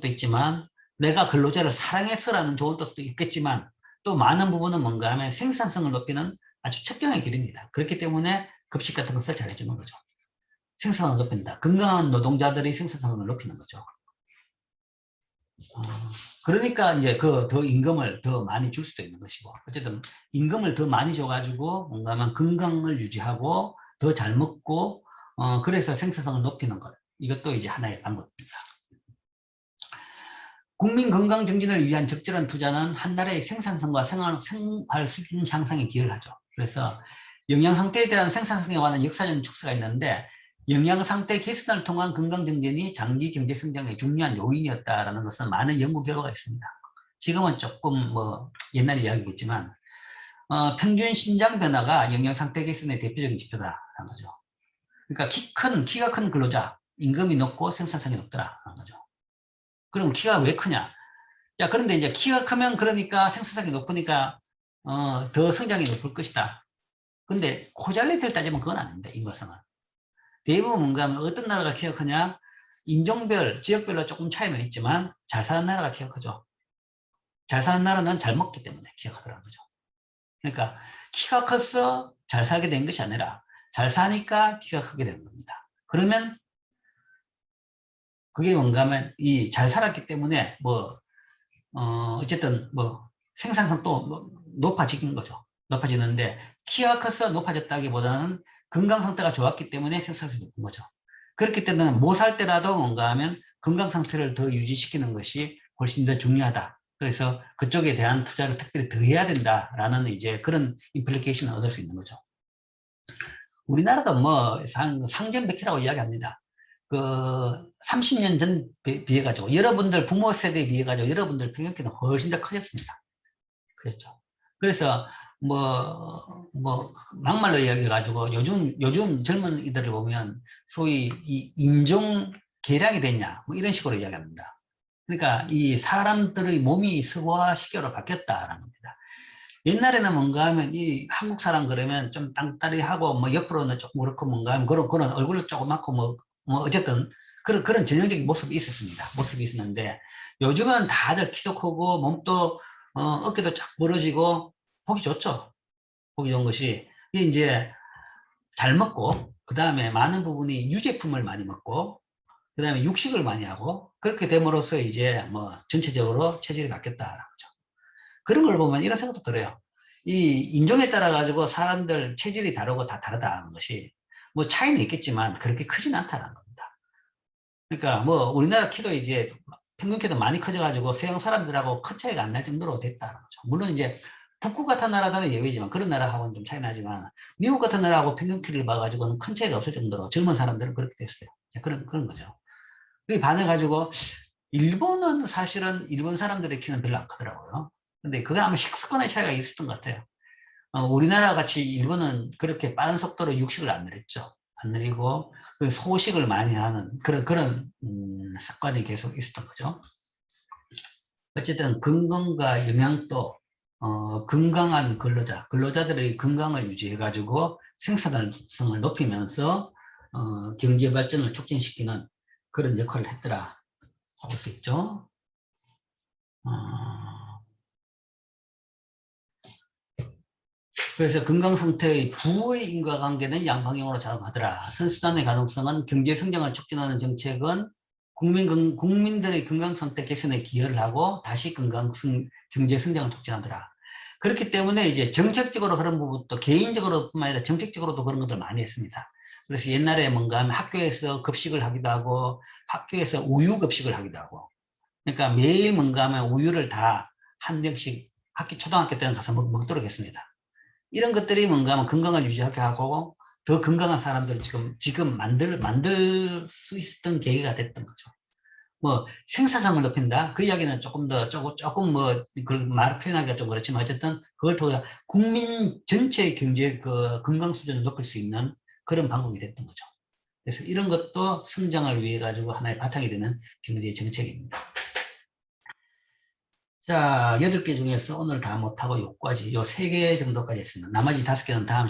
있지만 내가 근로자를 사랑해서라는 좋은 뜻도 있겠지만 또 많은 부분은 뭔가 하면 생산성을 높이는 아주 특정의 길입니다. 그렇기 때문에 급식 같은 것을 잘해주는 거죠. 생산성을 높인다. 건강한 노동자들이 생산성을 높이는 거죠. 그러니까 이제 더 임금을 더 많이 줄 수도 있는 것이고 어쨌든 임금을 더 많이 줘가지고 뭔가 하면 건강을 유지하고 더 잘 먹고 그래서 생산성을 높이는 것 이것도 이제 하나의 방법입니다. 국민 건강 증진을 위한 적절한 투자는 한 나라의 생산성과 생활 수준 향상에 기여를 하죠. 그래서 영양 상태에 대한 생산성에 관한 역사적인 축소가 있는데 영양 상태 개선을 통한 건강 증진이 장기 경제 성장의 중요한 요인이었다라는 것은 많은 연구 결과가 있습니다. 지금은 조금 뭐 옛날 이야기겠지만 평균 신장 변화가 영양 상태 개선의 대표적인 지표다라는 거죠. 그러니까 키가 큰 근로자 임금이 높고 생산성이 높더라라는 거죠. 그럼 키가 왜 크냐? 자, 그런데 이제 키가 크면 그러니까 생산성이 높으니까 더 성장이 높을 것이다. 근데 코잘리티를 따지면 그건 아닌데 인과성은. 대부분 뭔가 하면 어떤 나라가 키가 크냐? 인종별, 지역별로 조금 차이는 있지만 잘 사는 나라가 키가 크죠. 잘 사는 나라는 잘 먹기 때문에 키가 크더라는 거죠. 그러니까 키가 커서 잘 살게 된 것이 아니라 잘 사니까 키가 크게 되는 겁니다. 그러면 그게 뭔가 하면 이 잘 살았기 때문에 뭐 어쨌든 뭐 생산성도 뭐 높아지는 거죠. 높아지는데 키가 커서 높아졌다기보다는 건강 상태가 좋았기 때문에 생산성이 높은 거죠. 그렇기 때문에 못 살 때라도 뭔가 하면 건강 상태를 더 유지시키는 것이 훨씬 더 중요하다. 그래서 그쪽에 대한 투자를 특별히 더 해야 된다라는 이제 그런 임플리케이션을 얻을 수 있는 거죠. 우리나라도 뭐 상전백희라고 이야기합니다. 그 30년 전 비해 가지고 여러분들 부모 세대에 비해 가지고 여러분들 평균키는 훨씬 더 커졌습니다. 그렇죠. 그래서 뭐 막말로 이야기해 가지고 요즘 젊은이들을 보면 소위 이 인종 계량이 됐냐 뭐 이런 식으로 이야기합니다. 그러니까 이 사람들의 몸이 서구화시계로 바뀌었다라는 겁니다. 옛날에는 뭔가 하면 이 한국 사람 그러면 좀 땅따리하고 뭐 옆으로는 조금 그렇고 뭔가 하면 그런 얼굴도 조그맣고 뭐 어쨌든 그런 전형적인 모습이 있었습니다. 모습이 있었는데 요즘은 다들 키도 크고 몸도 어깨도 쫙 벌어지고 보기 좋죠. 보기 좋은 것이 이게 이제 잘 먹고 그 다음에 많은 부분이 유제품을 많이 먹고 그 다음에 육식을 많이 하고, 그렇게 됨으로써 이제 뭐 전체적으로 체질이 바뀌었다라는 거죠. 그런 걸 보면 이런 생각도 들어요. 이 인종에 따라 가지고 사람들 체질이 다르고 다 다르다는 것이 뭐 차이는 있겠지만 그렇게 크진 않다는 겁니다. 그러니까 뭐 우리나라 키도 이제 평균 키도 많이 커져가지고 서양 사람들하고 큰 차이가 안 날 정도로 됐다는 거죠. 물론 이제 북극 같은 나라들은 예외지만 그런 나라하고는 좀 차이 나지만 미국 같은 나라하고 평균 키를 봐가지고는 큰 차이가 없을 정도로 젊은 사람들은 그렇게 됐어요. 그런 거죠. 그게 반해가지고 일본은 사실은 일본 사람들의 키는 별로 안 크더라고요. 근데 그게 아마 식습관의 차이가 있었던 것 같아요. 우리나라 같이 일본은 그렇게 빠른 속도로 육식을 안 늘렸죠. 안 늘리고 그 소식을 많이 하는 그런 습관이 계속 있었던 거죠. 어쨌든 건강과 영양도 건강한 근로자들의 건강을 유지해가지고 생산성을 높이면서 경제 발전을 촉진시키는 그런 역할을 했더라 볼 수 있죠. 그래서 건강 상태의 부의 인과관계는 양방향으로 작용하더라. 선수단의 가능성은 경제 성장을 촉진하는 정책은 국민들의 건강 상태 개선에 기여를 하고 다시 경제 성장을 촉진하더라. 그렇기 때문에 이제 정책적으로 그런 부분도 개인적으로뿐만 아니라 정책적으로도 그런 것들 많이 했습니다. 그래서 옛날에 뭔가 하면 학교에서 급식을 하기도 하고 학교에서 우유 급식을 하기도 하고 그러니까 매일 뭔가 하면 우유를 다 한 병씩 초등학교 때는 가서 먹도록 했습니다. 이런 것들이 뭔가 하면 건강을 유지하게 하고 더 건강한 사람들을 지금 만들 수 있었던 계기가 됐던 거죠. 뭐 생산성을 높인다 그 이야기는 조금 뭐 그걸 말 표현하기가 좀 그렇지만 어쨌든 그걸 통해 국민 전체의 경제 그 건강 수준을 높일 수 있는 그런 방법이 됐던 거죠. 그래서 이런 것도 성장을 위해 가지고 하나의 바탕이 되는 경제 정책입니다. 자, 8개 중에서 오늘 다 못하고 요까지, 요 3개 정도까지 했습니다. 나머지 5개는 다음